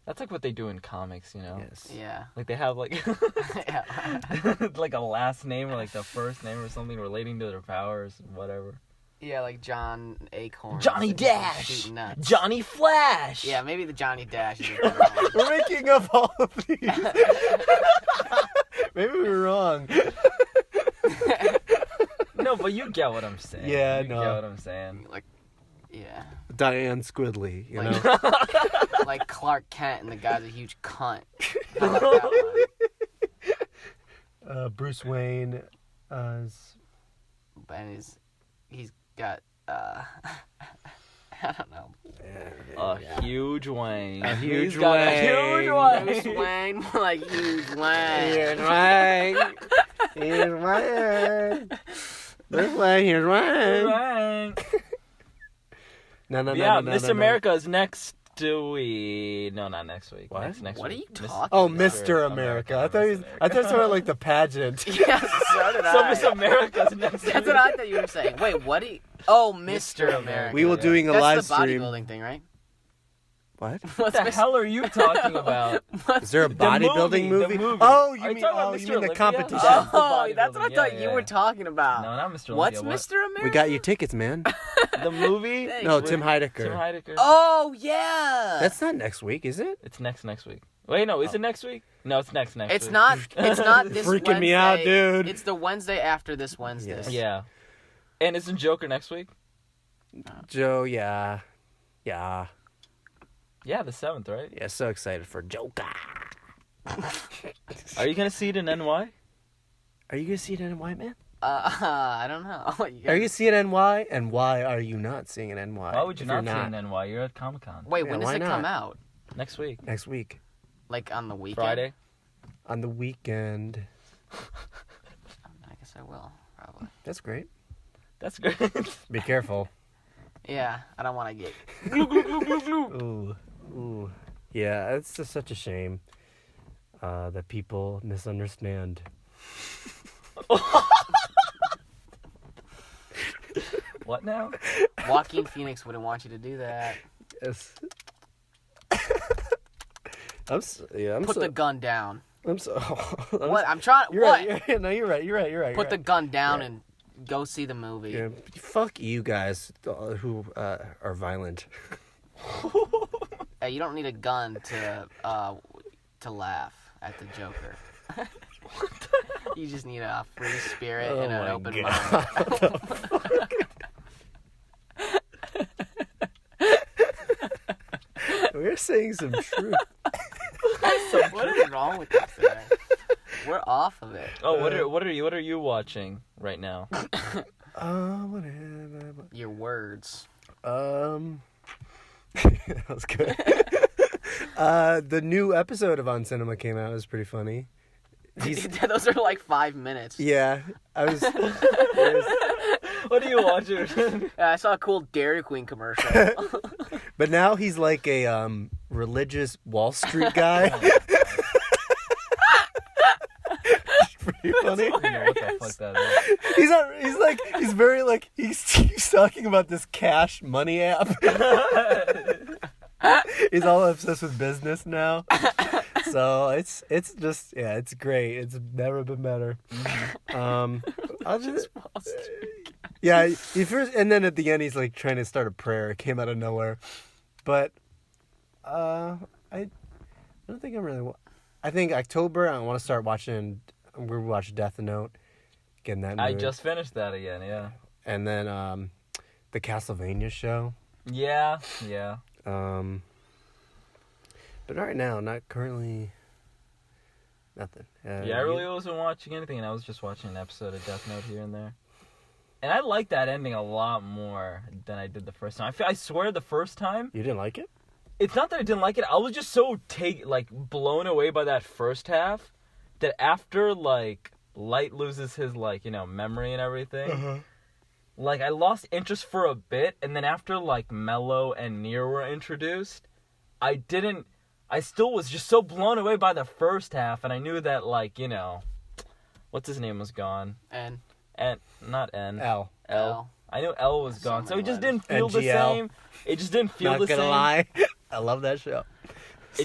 That's like what they do in comics, you know? Yes. Yeah. Like they have like Yeah. like a last name or like the first name or something relating to their powers and whatever. Yeah, like John Acorn. Johnny Dash! Shooting nuts. Johnny Flash! Yeah, maybe the Johnny Dash is a good one. We're making up all of these. Maybe we were wrong. No, but you get what I'm saying. Yeah, you no. get what I'm saying. Like, yeah. Diane Squidly, you Like- know? Like Clark Kent and the guy's a huge cunt. I like that one. Bruce Wayne is... And he's got, I don't know. A huge Wayne. A huge He's got Wayne. A huge Wayne. Bruce Wayne, more like huge Wayne. Here's Wayne. Here's Wayne. Bruce Wayne, here's Wayne. Wayne. No, Yeah, Miss America is next week. No, not next week. What? Next What are week. you talking Oh, about? Mr. America. I thought it was like the pageant. Yeah, so did So I. Miss America's next week. That's what I thought you were saying. Wait, what do you... Oh, Mr. America. We were Yeah. doing a That's live the stream. bodybuilding thing, right? What? What the hell are you talking about? Is there a bodybuilding movie, the movie? movie. Oh, Are you you mean talking about oh, Mr. you mean the Olympia? competition? That's the Oh, that's what I bodybuilding. thought Yeah, you yeah. were talking about. No, not Mr. What's Olympia. Mr. America? We got you tickets, man. The movie? Thanks. No, With Tim Heidecker. Tim Heidecker. Oh, yeah. That's not next week, is it? It's next week. Wait, no, is it next week? No, it's next week. It's not this Freaking Wednesday. me out, dude. It's the Wednesday after this Wednesday. Yes. Yeah. And isn't Joker next week? Joe, yeah. Yeah. Yeah, the 7th, right? Yeah, so excited for Joker. Are you going to see it in NY? Are you going to see it in NY, man? I don't know. Are you going to see it in NY? And why are you not seeing it in NY? Why would you if you're not see it in NY? You're at Comic-Con. Wait, Yeah, when does why it come not? out? Next week. Next week. Like on the weekend? Friday. On the weekend. I guess I will, probably. That's great. That's good. Be careful. Yeah, I don't want to get... Ooh. Ooh. Yeah, it's just such a shame that people misunderstand. What now? Joaquin Phoenix wouldn't want you to do that. Yes. I'm Put the gun down. What? I'm trying... You're what? right. No, you're right. Put the gun down and go see the movie. Yeah, fuck you guys who are violent. Hey, you don't need a gun to laugh at the Joker. You just need a free spirit and an my open God. mind. We're saying some truth. What is wrong with us today? We're off of it. Oh, what are you watching right now? Whatever. Your words. That was good. The new episode of On Cinema came out. It was pretty funny. Those are like 5 minutes. Yeah, I was. What are you watching? I saw a cool Dairy Queen commercial. But now he's like a religious Wall Street guy. Pretty funny. I don't know what the fuck that is. He's very like he's talking about this cash money app. He's all obsessed with business now. So it's just it's great. It's never been better. I'll just yeah. He first and then at the end he's like trying to start a prayer. It came out of nowhere, but I don't think I'm really. I think October I want to start watching. We're watching Death Note. Getting that. I mood. just finished that again. Yeah. And then the Castlevania show. Yeah. But right now, not currently. Nothing. Yeah, I really wasn't watching anything, and I was just watching an episode of Death Note here and there. And I liked that ending a lot more than I did the first time. I swear the first time, You didn't like it? it's not that I didn't like it. I was just so blown away by that first half that after like Light loses his memory and everything, like I lost interest for a bit, and then after like Mello and Nier were introduced, I still was just so blown away by the first half, and I knew that what's his name was gone. And Not N. L. L. I knew L was gone, so it just didn't feel the NGL. same. It just didn't feel Not the gonna same. lie. I love that show.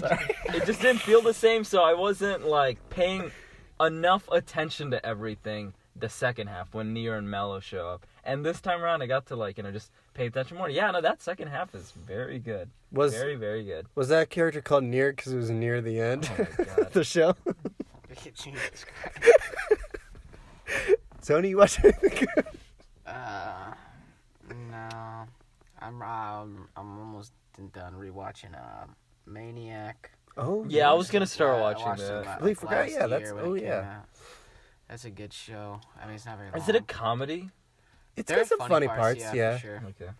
it just didn't feel the same, so I wasn't like paying enough attention to everything the second half when Nier and Mello show up. And this time around I got to like, just pay attention more. Yeah, no, that second half is very good. Very, very good. Was that character called Nier because it was near the end? Oh my God. The show? Jesus Christ. Tony, you watch anything good? No. I'm almost done rewatching Maniac. Oh, Yeah, I was gonna start I watching watched it, that. like, Completely forgot. last Yeah, that's- year when oh, it came yeah. out. That's a good show. I mean, it's not very long. Is it a comedy? It's There got are some funny parts, for yeah. sure. Okay.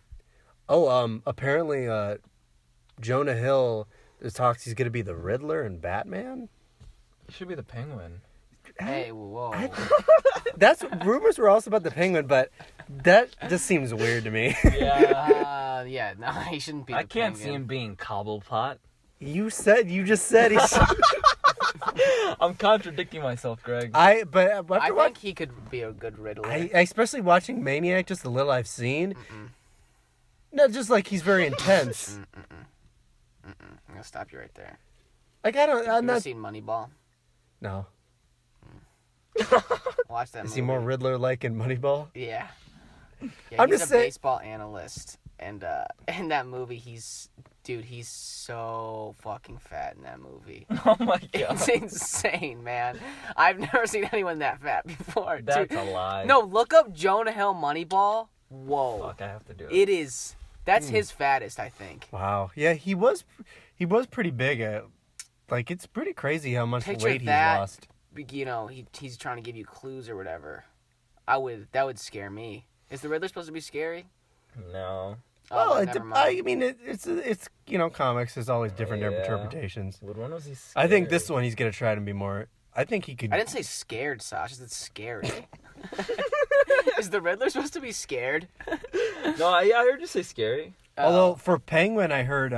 Oh, apparently, Jonah Hill, there's talks he's gonna be the Riddler in Batman. He should be the Penguin. Hey, whoa. That's rumors were also about the Penguin, but that just seems weird to me. Yeah. Yeah, no, he shouldn't be. I the can't see Penguin. him being Cobblepot. You just said he's. I'm contradicting myself, Greg. I I think he could be a good Riddler. I especially watching Maniac, just the little I've seen. No, just like he's very intense. I'm gonna stop you right there. Like Have I'm you ever not. seen Moneyball? No, Watch that. is movie. he more Riddler-like in Moneyball? Yeah. I'm he's just a saying- baseball analyst, and in that movie, he's so fucking fat in that movie. Oh my God. It's insane, man. I've never seen anyone that fat before. That's dude. a lie. No, look up Jonah Hill Moneyball. Whoa. Fuck, I have to do it. It is. That's his fattest, I think. Wow. Yeah, he was pretty big. Like it's pretty crazy how much Picture weight he's that. lost. You know, he's trying to give you clues or whatever. That would scare me. Is the Riddler supposed to be scary? No. Well, then never mind. I mean, it's comics. There's always different Yeah. interpretations. What one was he scary? I think this one he's gonna try to be more. I think he could. I didn't say scared, Sasha. I said scary. Is the Riddler supposed to be scared? No, I heard you say scary. Although for Penguin, I heard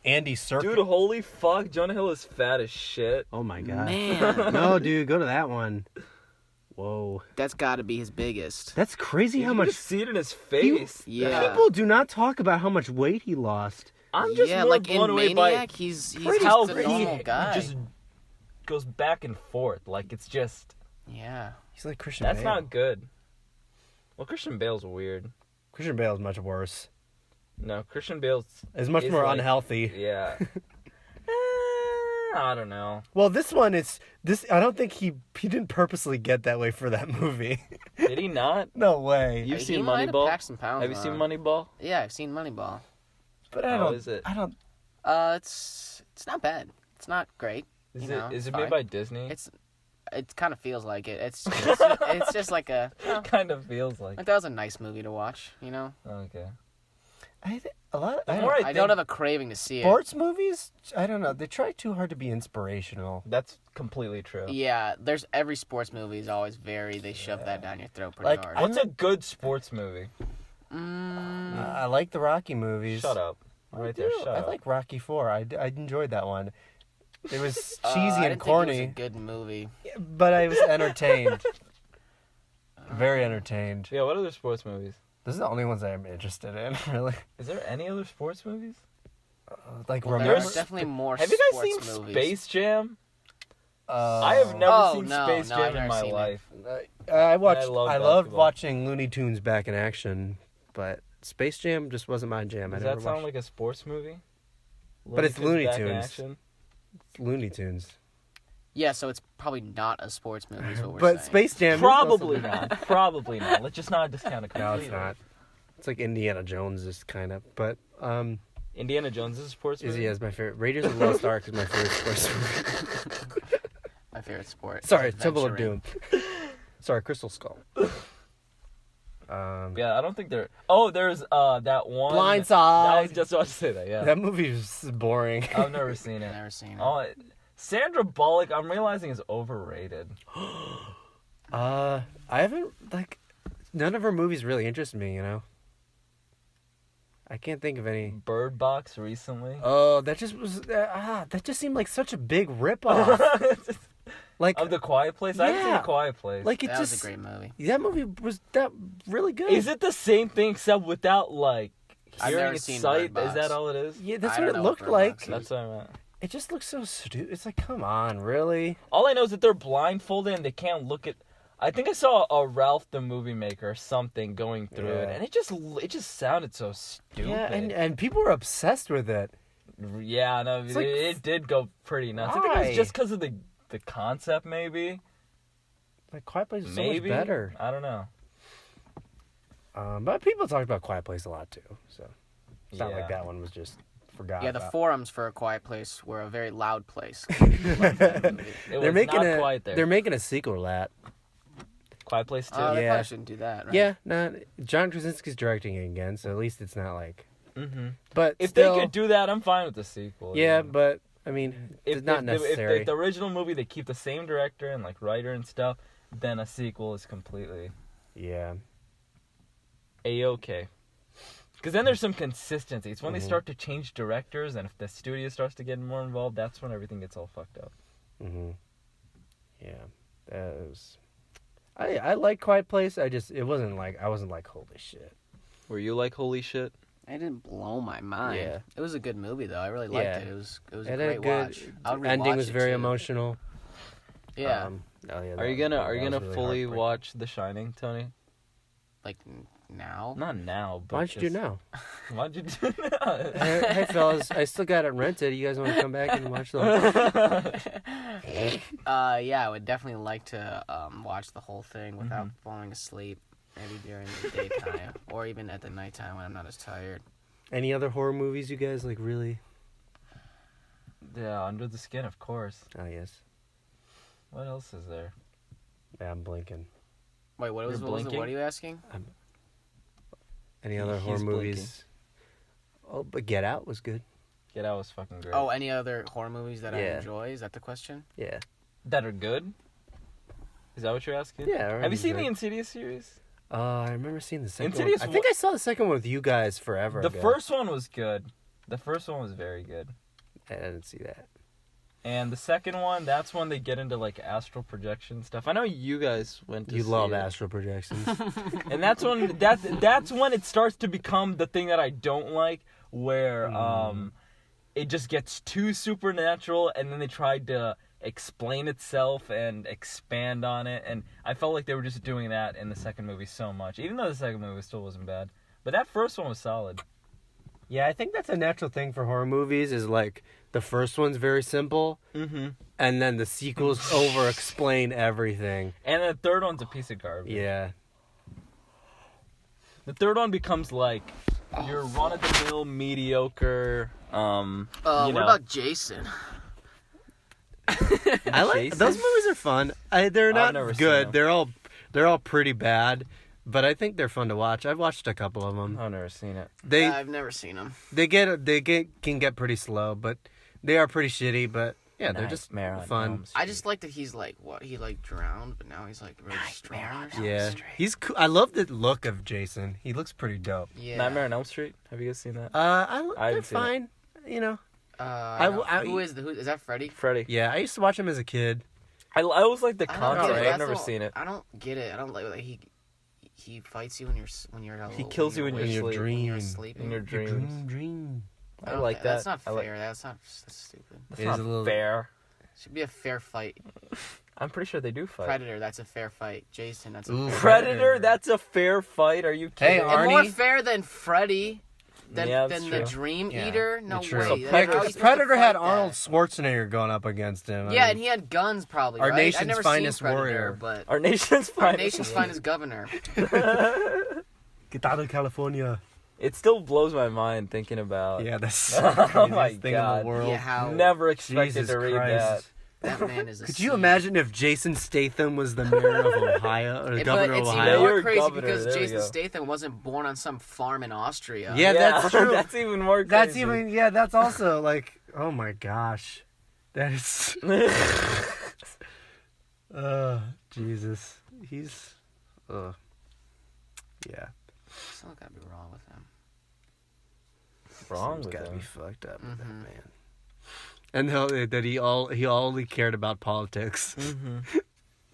Andy Serkis. Dude, holy fuck. Jonah Hill is fat as shit. Oh my god. Man, No, dude, go to that one. Whoa, that's got to be his biggest. that's crazy how You much. can see it in his face. Yeah. People do not talk about how much weight he lost. I'm just yeah, more like blown in away Maniac, by he's how just a normal guy. he just goes back and forth. Like, it's just... Yeah. He's like Christian That's Bale. not good. Well, Christian Bale's weird. Christian Bale is much worse. No, Christian Bale's... Is much He's more like- unhealthy. Yeah. I don't know. Well, this one is this. I don't think he didn't purposely get that way for that movie. Did he not? No way. You've He seen might have Moneyball? packed some pounds Have you seen on. Moneyball? Yeah, I've seen Moneyball. But I How don't. is it? I don't. It's not bad. It's not great. Is You know, it it's made fine. by Disney? It kind of feels like it. It's just like a. It kind of feels like... Like that was a nice movie to watch. You know. Okay. A lot. The I more don't, I don't have a craving to see it. sports movies. I don't know. They try too hard to be inspirational. That's completely true. Yeah, there's every sports movie is always they shove that down your throat pretty Like, hard. What's a good sports movie? I like the Rocky movies. Shut up. Right there, shut I up. like Rocky 4. I enjoyed that one. It was cheesy I and didn't corny, think it was a good movie. but I was entertained. Very entertained. Yeah, what other sports movies? Those are the only ones I'm interested in, really. Is there any other sports movies? Like, Well, remember? there's definitely more. Have you guys seen sports movies. Space Jam? Uh, I have never Oh, seen no, Space no, I've Jam in never my seen it. life. I watched. I love I loved basketball. watching Looney Tunes back in action, but Space Jam just wasn't my jam. I Does never that sound watched like a sports movie? But it's Looney Back in Tunes. action? Looney Tunes. Yeah, so it's probably not a sports movie. Is what we're But saying. Space Jam. is Probably also- not. Probably not. Let's just not discount it No, completely. it's not. It's like Indiana Jones is kind of, but Indiana Jones is a sports movie? is my favorite. Raiders of the Lost Ark is my favorite sports movie. My favorite sport. Sorry, is Temple of adventuring. Doom. Sorry, Crystal Skull. Yeah, I don't think there... Oh, there's that one... Blindside. I was just about to say that, yeah. That movie is boring. I've never seen it. Never seen it. Oh, Sandra Bullock, I'm realizing, is overrated. I haven't none of her movies really interest me. You know. I can't think of any. Bird Box recently. Oh, that just was. That just seemed like such a big ripoff. Like Of The Quiet Place? I haven't seen Yeah. The Quiet Place. Like it That just. was a great movie. That movie was that really good. Is it the same thing except without, like, I've hearing never its seen sight? Bird Is that Box. all it is? Yeah, that's I what don't it know looked what Bird like. Box is. That's what I meant. It just looks so stupid. It's like, come on, really? All I know is that they're blindfolded and they can't look at. I think I saw a Ralph the Movie Maker or something going through it, and it just sounded so stupid. Yeah, and people were obsessed with it. Yeah, no, it did go pretty nuts. I think it was just because of the concept, maybe. Like, Quiet Place is so much better. I don't know. But people talked about Quiet Place a lot, too. So it's not like that one was just forgotten. Yeah, the forums for A Quiet Place were a very loud place. They're making a sequel to that. Quiet Place 2? They probably shouldn't do that, right? Yeah, John Krasinski's directing it again, so at least it's not like... Mm-hmm. But if still, they could do that, I'm fine with the sequel. Yeah, but, I mean, it's not necessary. If the original movie, they keep the same director and, like, writer and stuff, then a sequel is completely... Yeah. A-okay. Because then there's some consistency. It's when they start to change directors, and if the studio starts to get more involved, that's when everything gets all fucked up. Mm-hmm. Yeah. That was... I like Quiet Place. I wasn't like, holy shit. Were you like, holy shit? It didn't blow my mind. Yeah. It was a good movie, though. I really liked it. It was a great watch. Ending was very emotional. Yeah. Are you gonna really fully watch The Shining, Tony? Like now? Not now, but why'd you do now? Why'd you do now? Hey fellas, I still got it rented. You guys want to come back and watch the? Yeah, I would definitely like to watch the whole thing without falling asleep. Maybe during the daytime, or even at the nighttime when I'm not as tired. Any other horror movies you guys like really? Yeah, Under the Skin, of course. Oh yes. What else is there? Yeah, I'm blinking. Wait, what are you asking? Any other horror movies? Oh, but Get Out was good. Get Out was fucking great. Oh, any other horror movies that I enjoy? Is that the question? Yeah. That are good? Is that what you're asking? Yeah. Have you seen the Insidious series? I remember seeing the second Insidious one. I think I saw the second one with you guys forever ago. The first one was good. The first one was very good. I didn't see that. And the second one, that's when they get into, like, astral projection stuff. I know you guys went to see it. You love astral projections. And that's when it starts to become the thing that I don't like, where it just gets too supernatural, and then they tried to explain itself and expand on it, and I felt like they were just doing that in the second movie so much, even though the second movie still wasn't bad. But that first one was solid. Yeah, I think that's a natural thing for horror movies, is like the first one's very simple, and then the sequels over-explain everything. And the third one's a piece of garbage. Yeah. The third one becomes like your run-of-the-mill mediocre. What about Jason? I like those movies are fun. They're not good. They're all pretty bad, but I think they're fun to watch. I've watched a couple of them. I've never seen it. I've never seen them. They can get pretty slow, but they are pretty shitty. But yeah, they're just fun. I just like that he's like he like drowned, but now he's like really strong. Yeah, he's cool. I love the look of Jason. He looks pretty dope. Yeah. Nightmare on Elm Street. Have you guys seen that? They're fine. You know. Who is that Freddy? Freddy. Yeah, I used to watch him as a kid. I always like the concept. Right? I've never seen it. I don't get it. I don't like he fights you when you're he kills you in your dream. dream. You're sleeping. In your dreams. Dream. I like that. That's not fair. That's stupid. That's not a little fair. Should be a fair fight. I'm pretty sure they do fight. Predator, that's a fair fight. Jason, that's a fair Predator, that's a fair fight. Are you kidding? Hey, Arnie. And more fair than Freddy. Than the true. Dream Eater? No way. So Predator had Arnold Schwarzenegger going up against him. Yeah, and he had guns probably, our right? nation's I've never finest seen Predator, warrior. But our nation's finest governor. Get out of California. It still blows my mind thinking about. Yeah, that's oh my thing God. in the world. Yeah, how never expected Jesus to read Christ. that man is a Could you imagine if Jason Statham was the mayor of Ohio, or the governor of But Ohio? it's even more crazy governor, because there we Jason go. Statham wasn't born on some farm in Austria. Yeah, that's true. That's even more crazy. That's also like, oh my gosh. That is... Jesus. He's... yeah. Something's gotta be wrong with him. Wrong with gotta him. be fucked up with that man. And that he only cared about politics.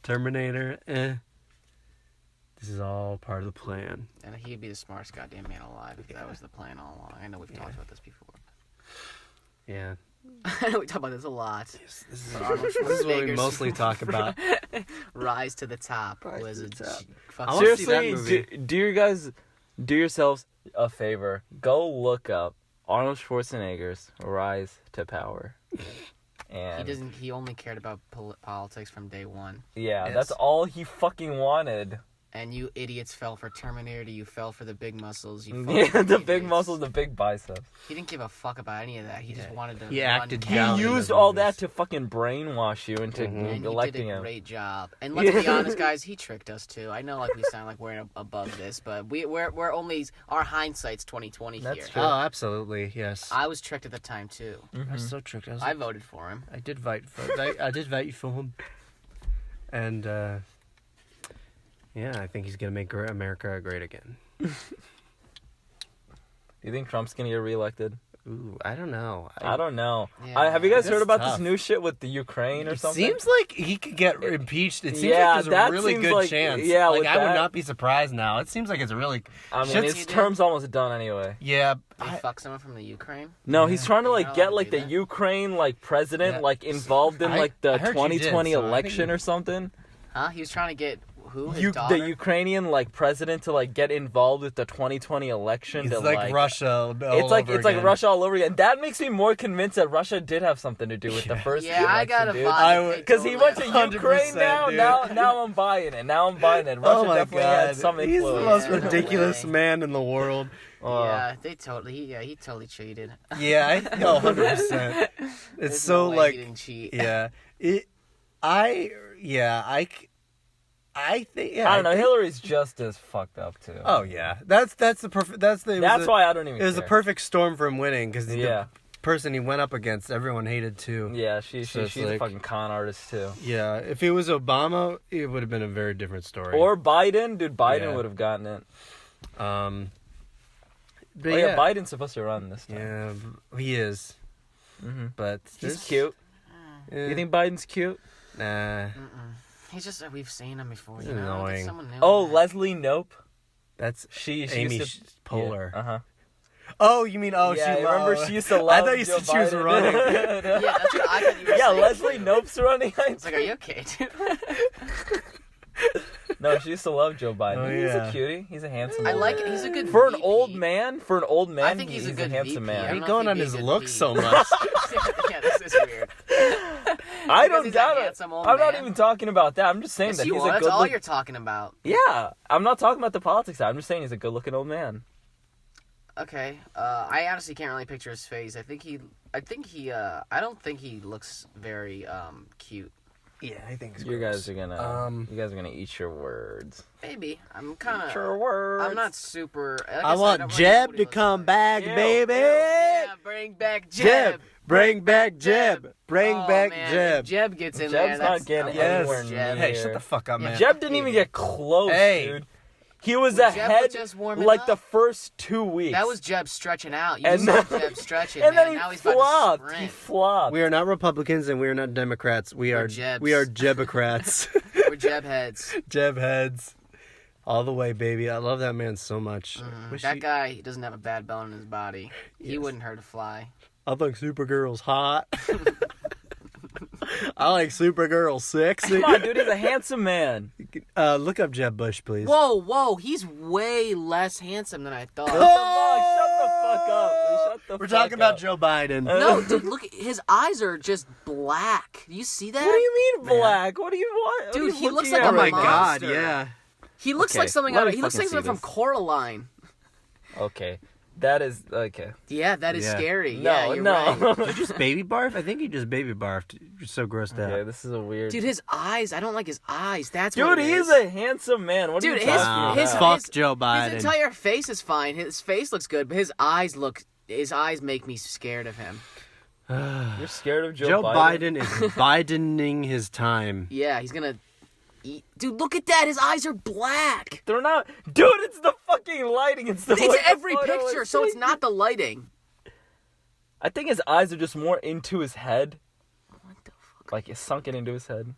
Terminator, This is all part of the plan. And he'd be the smartest goddamn man alive if that was the plan all along. I know we've talked about this before. Yeah. I know we talk about this a lot. This is Arnold what we Schwarzenegger's mostly talk about. Rise to the Top Rise was to a the top. fucking I wanna see that Seriously, movie. do you guys do yourselves a favor? Go look up Arnold Schwarzenegger's Rise to Power. And He only cared about politics from day one. yeah, Yes. that's all he fucking wanted. And you idiots fell for Terminator. You fell for the big muscles. You Yeah, fucking the big idiots. muscles, the big biceps. He didn't give a fuck about any of that. He just wanted to. He run acted He down county. in used those all movies. that to fucking brainwash you into And he electing did a him. great job. And let's be honest, guys, he tricked us too. I know, like we sound like we're above this, but we're only our hindsight's 2020 That's here. true. Oh, absolutely. Yes. I was tricked at the time too. I was so tricked. I voted for him. I did vote for him. And yeah, I think he's gonna make America great again. You think Trump's gonna get reelected? Ooh, I don't know. I don't know. Yeah, Have you guys that's heard about tough. this new shit with the Ukraine or It something? seems like he could get impeached. It seems Yeah, like there's that a really seems good like- chance. yeah, like with I would that- not be surprised now. It seems like it's a really I mean, Shouldn't his he term's almost done anyway. yeah. Did he fuck someone from the Ukraine? No, he's trying to You're like not get allowed like to the do that. Ukraine like president Yeah. like involved in I- like I the heard you did, 2020 so I think election you- or something. Huh? He was trying to get who? His daughter? The Ukrainian like president to like get involved with the 2020 election. It's to, like Russia. It's like Russia all over again. That makes me more convinced that Russia did have something to do with the first Yeah, I election, got a dude. vibe. Because he went to 100%, Ukraine now. dude. Now I'm buying it. Russia Oh my definitely god, had some he's the influence. most Yeah, no ridiculous way. man in the world. Yeah, he totally cheated. Yeah, I know 100%. It's There's so no way like he didn't cheat. yeah. I think yeah. I don't know. Hillary's just as fucked up too. Oh yeah, that's the perfect. That's Why I don't even. It was a care. perfect storm for him winning because Yeah. the person he went up against, everyone hated too. Yeah, So she's it's a like- fucking con artist too. Yeah, if it was Obama, it would have been a very different story. Or Biden, dude. Biden Yeah. would have gotten it. but Oh yeah, Biden's supposed to run this time. Yeah, he is. Mm-hmm. But He's this- cute. eh, You think Biden's cute? Nah, He's just we've seen him before. He's You know, annoying. Get someone new Oh, in there. Leslie Nope. that's She Amy used to, Poehler. Yeah, uh-huh. Oh, you mean yeah, she? remember oh, she used to love I thought you Joe said she was Biden. running. Yeah, that's what I thought you were Yeah, saying. Leslie Nope's running. It's like, are you okay, dude? No, she used to love Joe Biden. Oh, He's yeah. a cutie. He's a handsome. I old like man. it. He's a good For an VP. old man. I think he's a good handsome VP. I man. don't He know going if on he'd be his a good looks VP. so much. Yeah, this is weird. I Because don't he's a doubt it. handsome old I'm not man. even talking about that. I'm just saying Yes, that you he's are. a That's good. all you're talking about. Yeah, I'm not talking about the politics side. I'm just saying he's a good-looking old man. Okay. I honestly can't really picture his face. I don't think he looks very cute. Yeah, I think it's You gross. guys are gonna. You guys are gonna eat your words. Maybe. I'm kind Eat your of. words. I'm not super. Like I said, want don't really know Jeb what he to looks come like. back, Ew, baby. Yeah, bring back Jeb. Bring back Jeb. Bring Oh, back man, Jeb. if Jeb gets in Jeb's there. not getting Yes. anywhere Jeb. near. Hey, shut the fuck up, Yeah, man. Jeb didn't even get close, Hey. dude. He was Jeb was ahead just warming like up. the first 2 weeks. That was Jeb stretching out. You And saw then- Jeb stretching, and man. then he Now he's about to flopped. He sprint. flopped. We are not Republicans and we are not Democrats. We We're are Jebs. we are Jebocrats. We're Jeb heads. Jeb heads. All the way, baby. I love that man so much. Wish That he- guy he doesn't have a bad bone in his body. He Yes. wouldn't hurt a fly. I think Supergirl's hot. I like Supergirl sexy. Come on, dude. He's a handsome man. Look up Jeb Bush, please. Whoa, he's way less handsome than I thought. Shut the fuck up. Shut the We're fuck talking about up. Joe Biden. No, dude, look, his eyes are just black. Do you see that? What do you mean black? What do you want? What Dude, are you he looks looking like at a Oh my right now? god, monster. yeah. He looks Okay, like something let out me of, he looks like fucking something see from this. Coraline. Okay. That is okay. Yeah, that is Yeah. scary. No, yeah, you're no. right. Did you just baby barf? I think you just baby barfed. You're so grossed Okay, out. this is a weird. Dude, his eyes, I don't like his eyes. That's Dude, what it he's is. a handsome man. What are Dude, you his- talking his- about? Fuck Joe Biden. His entire face is fine. His face looks good, but his eyes make me scared of him. You're scared of Joe Biden is Bidening his time. Yeah, he's gonna eat. Dude, look at that. His eyes are black. They're not. Dude, it's the fucking lighting. It's the way It's the every photo picture, is so it's taken. not the lighting. I think his eyes are just more into his head. What the fuck? Like, it's sunken into his head.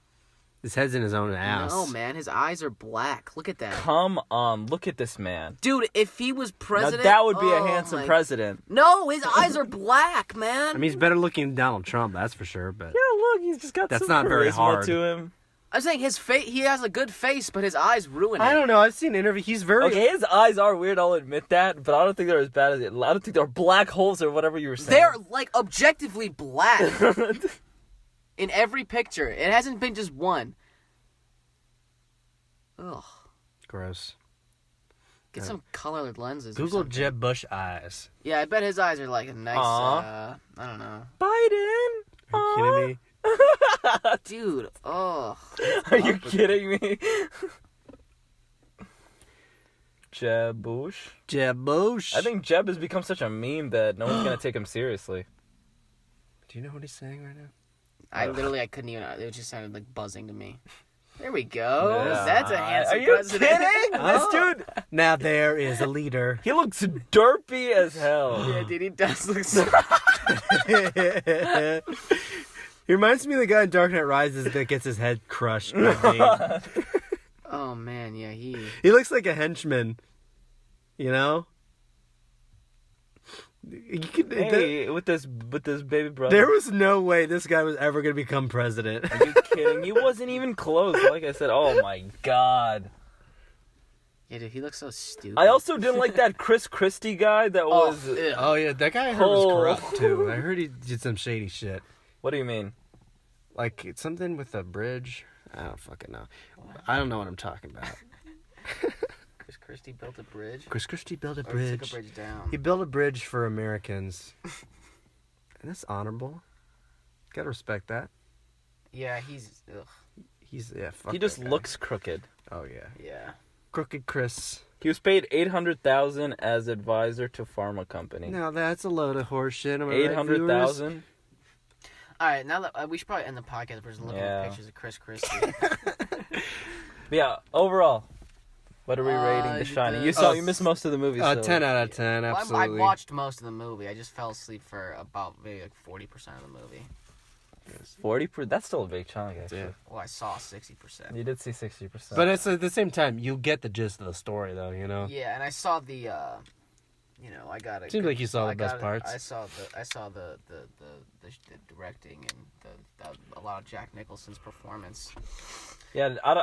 His head's in his own ass. No, man, his eyes are black. Look at that. Come on, look at this man. Dude, if he was president... Now that would be a handsome president. No, his eyes are black, man. I mean, he's better looking than Donald Trump, that's for sure. But Yeah, look, he's just got That's some not very charisma hard. to him. I'm saying his face, he has a good face, but his eyes ruin it. I don't know. I've seen interviews. He's very. Okay, his eyes are weird, I'll admit that, but I don't think they're as bad as it. I don't think they're black holes or whatever you were saying. They're, like, objectively black. In every picture. It hasn't been just one. Ugh. Gross. Get some colored lenses. or Google something. Jeb Bush eyes. Yeah, I bet his eyes are like a nice, I don't know. Biden! Are you kidding me? Dude, oh. Are you kidding me? Jeb Bush? Jeb Bush. I think Jeb has become such a meme that no one's gonna take him seriously. Do you know what he's saying right now? I couldn't even, it just sounded like buzzing to me. There we go. Yeah. That's a handsome Are you president. kidding? This dude, Now there is a leader. he looks derpy as hell. Yeah, dude, he does look so... He reminds me of the guy in Dark Knight Rises that gets his head crushed. by Bane. Oh, man, yeah, he... He looks like a henchman. You know? You could, Hey, with this baby brother. there was no way this guy was ever going to become president. Are you kidding? He wasn't even close. Like I said, oh my god. Yeah, dude, he looks so stupid. I also didn't like that Chris Christie guy that was... ew. Oh, yeah, that guy I heard was corrupt, too. I heard he did some shady shit. What do you mean? Like, it's something with a bridge. I don't fucking know. I don't know what I'm talking about. Chris Christie built a bridge? Chris Christie built a Or he bridge. took a bridge down. He built a bridge for Americans. And that's honorable. Gotta respect that. Yeah, he's... Ugh. He's, yeah, fuck He just that guy. looks crooked. Oh, yeah. Yeah. Crooked Chris. He was paid $800,000 as advisor to pharma company. Now that's a load of horse shit. Am I right, viewers? $800,000. All right, now that we should probably end the podcast if we're just looking Yeah. at pictures of Chris Christie. Yeah, overall, what are we rating The Shining? You missed most of the movie. So. 10 out of 10, Well, absolutely. I watched most of the movie. I just fell asleep for about maybe like 40% of the movie. 40%. That's still a big chunk, actually. Yeah. Well, I saw 60%. You did see 60%. But it's at the same time, you get the gist of the story, though, you know? Yeah, and I saw the, I got it. Seems like you saw the best parts. I saw the directing and a lot of Jack Nicholson's performance. Yeah, I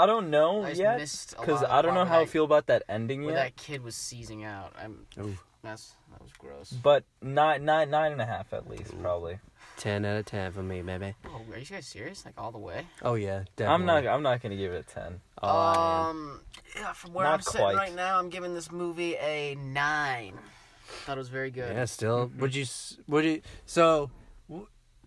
don't know I just yet missed a because lot of I don't know part how I where feel about that ending where yet. that kid was seizing out. Ooh. That was gross. But 9.5 at least, probably. 10 out of 10 for me, baby. Oh, are you guys serious? Like all the way? Oh, yeah, definitely. I'm not gonna give it a 10. Oh, I am. Yeah, from where Not I'm sitting quite. right now, I'm giving this movie a 9. Thought it was very good. Yeah, still. Would you... So,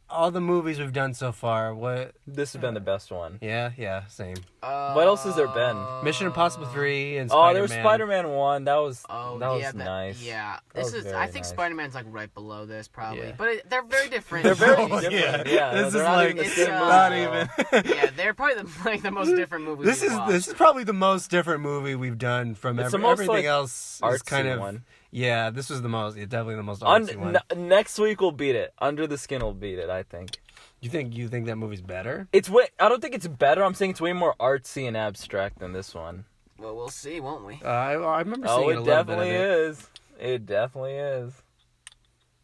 all the movies we've done so far, what... This has been the best one. Yeah, same. What else has there been? Mission Impossible 3 and Spider-Man. Oh, there was Spider-Man 1. That was yeah, nice. Yeah, That was I very think nice. Spider-Man's like right below this probably, Yeah. but they're very different. They're very Oh, different. yeah. Yeah, This they're is not like- even the it's, same movie Not at all. even. Yeah, they're probably the most different movies. This is probably the most different movie we've done from It's the most, everything like, else. Is Artsy kind of one. Yeah, this was the most. Definitely the most artsy one. Next week will beat it. Under the Skin will beat it, I think. You think that movie's better? I don't think it's better. I'm saying it's way more artsy and abstract than this one. Well, we'll see, won't we? I remember seeing Oh, a it little definitely bit of it. is. It definitely is.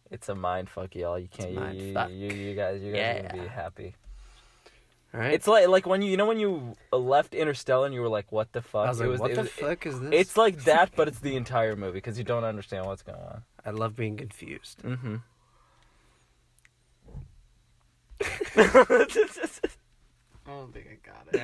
It's a mind fuck, y'all. You can't. You guys are gonna be happy. All right. It's like when you left Interstellar and you were like, what the fuck? I was like, what the fuck is this? It's like that, but it's the entire movie because you don't understand what's going on. I love being confused. Mm-hmm. I don't think I got it.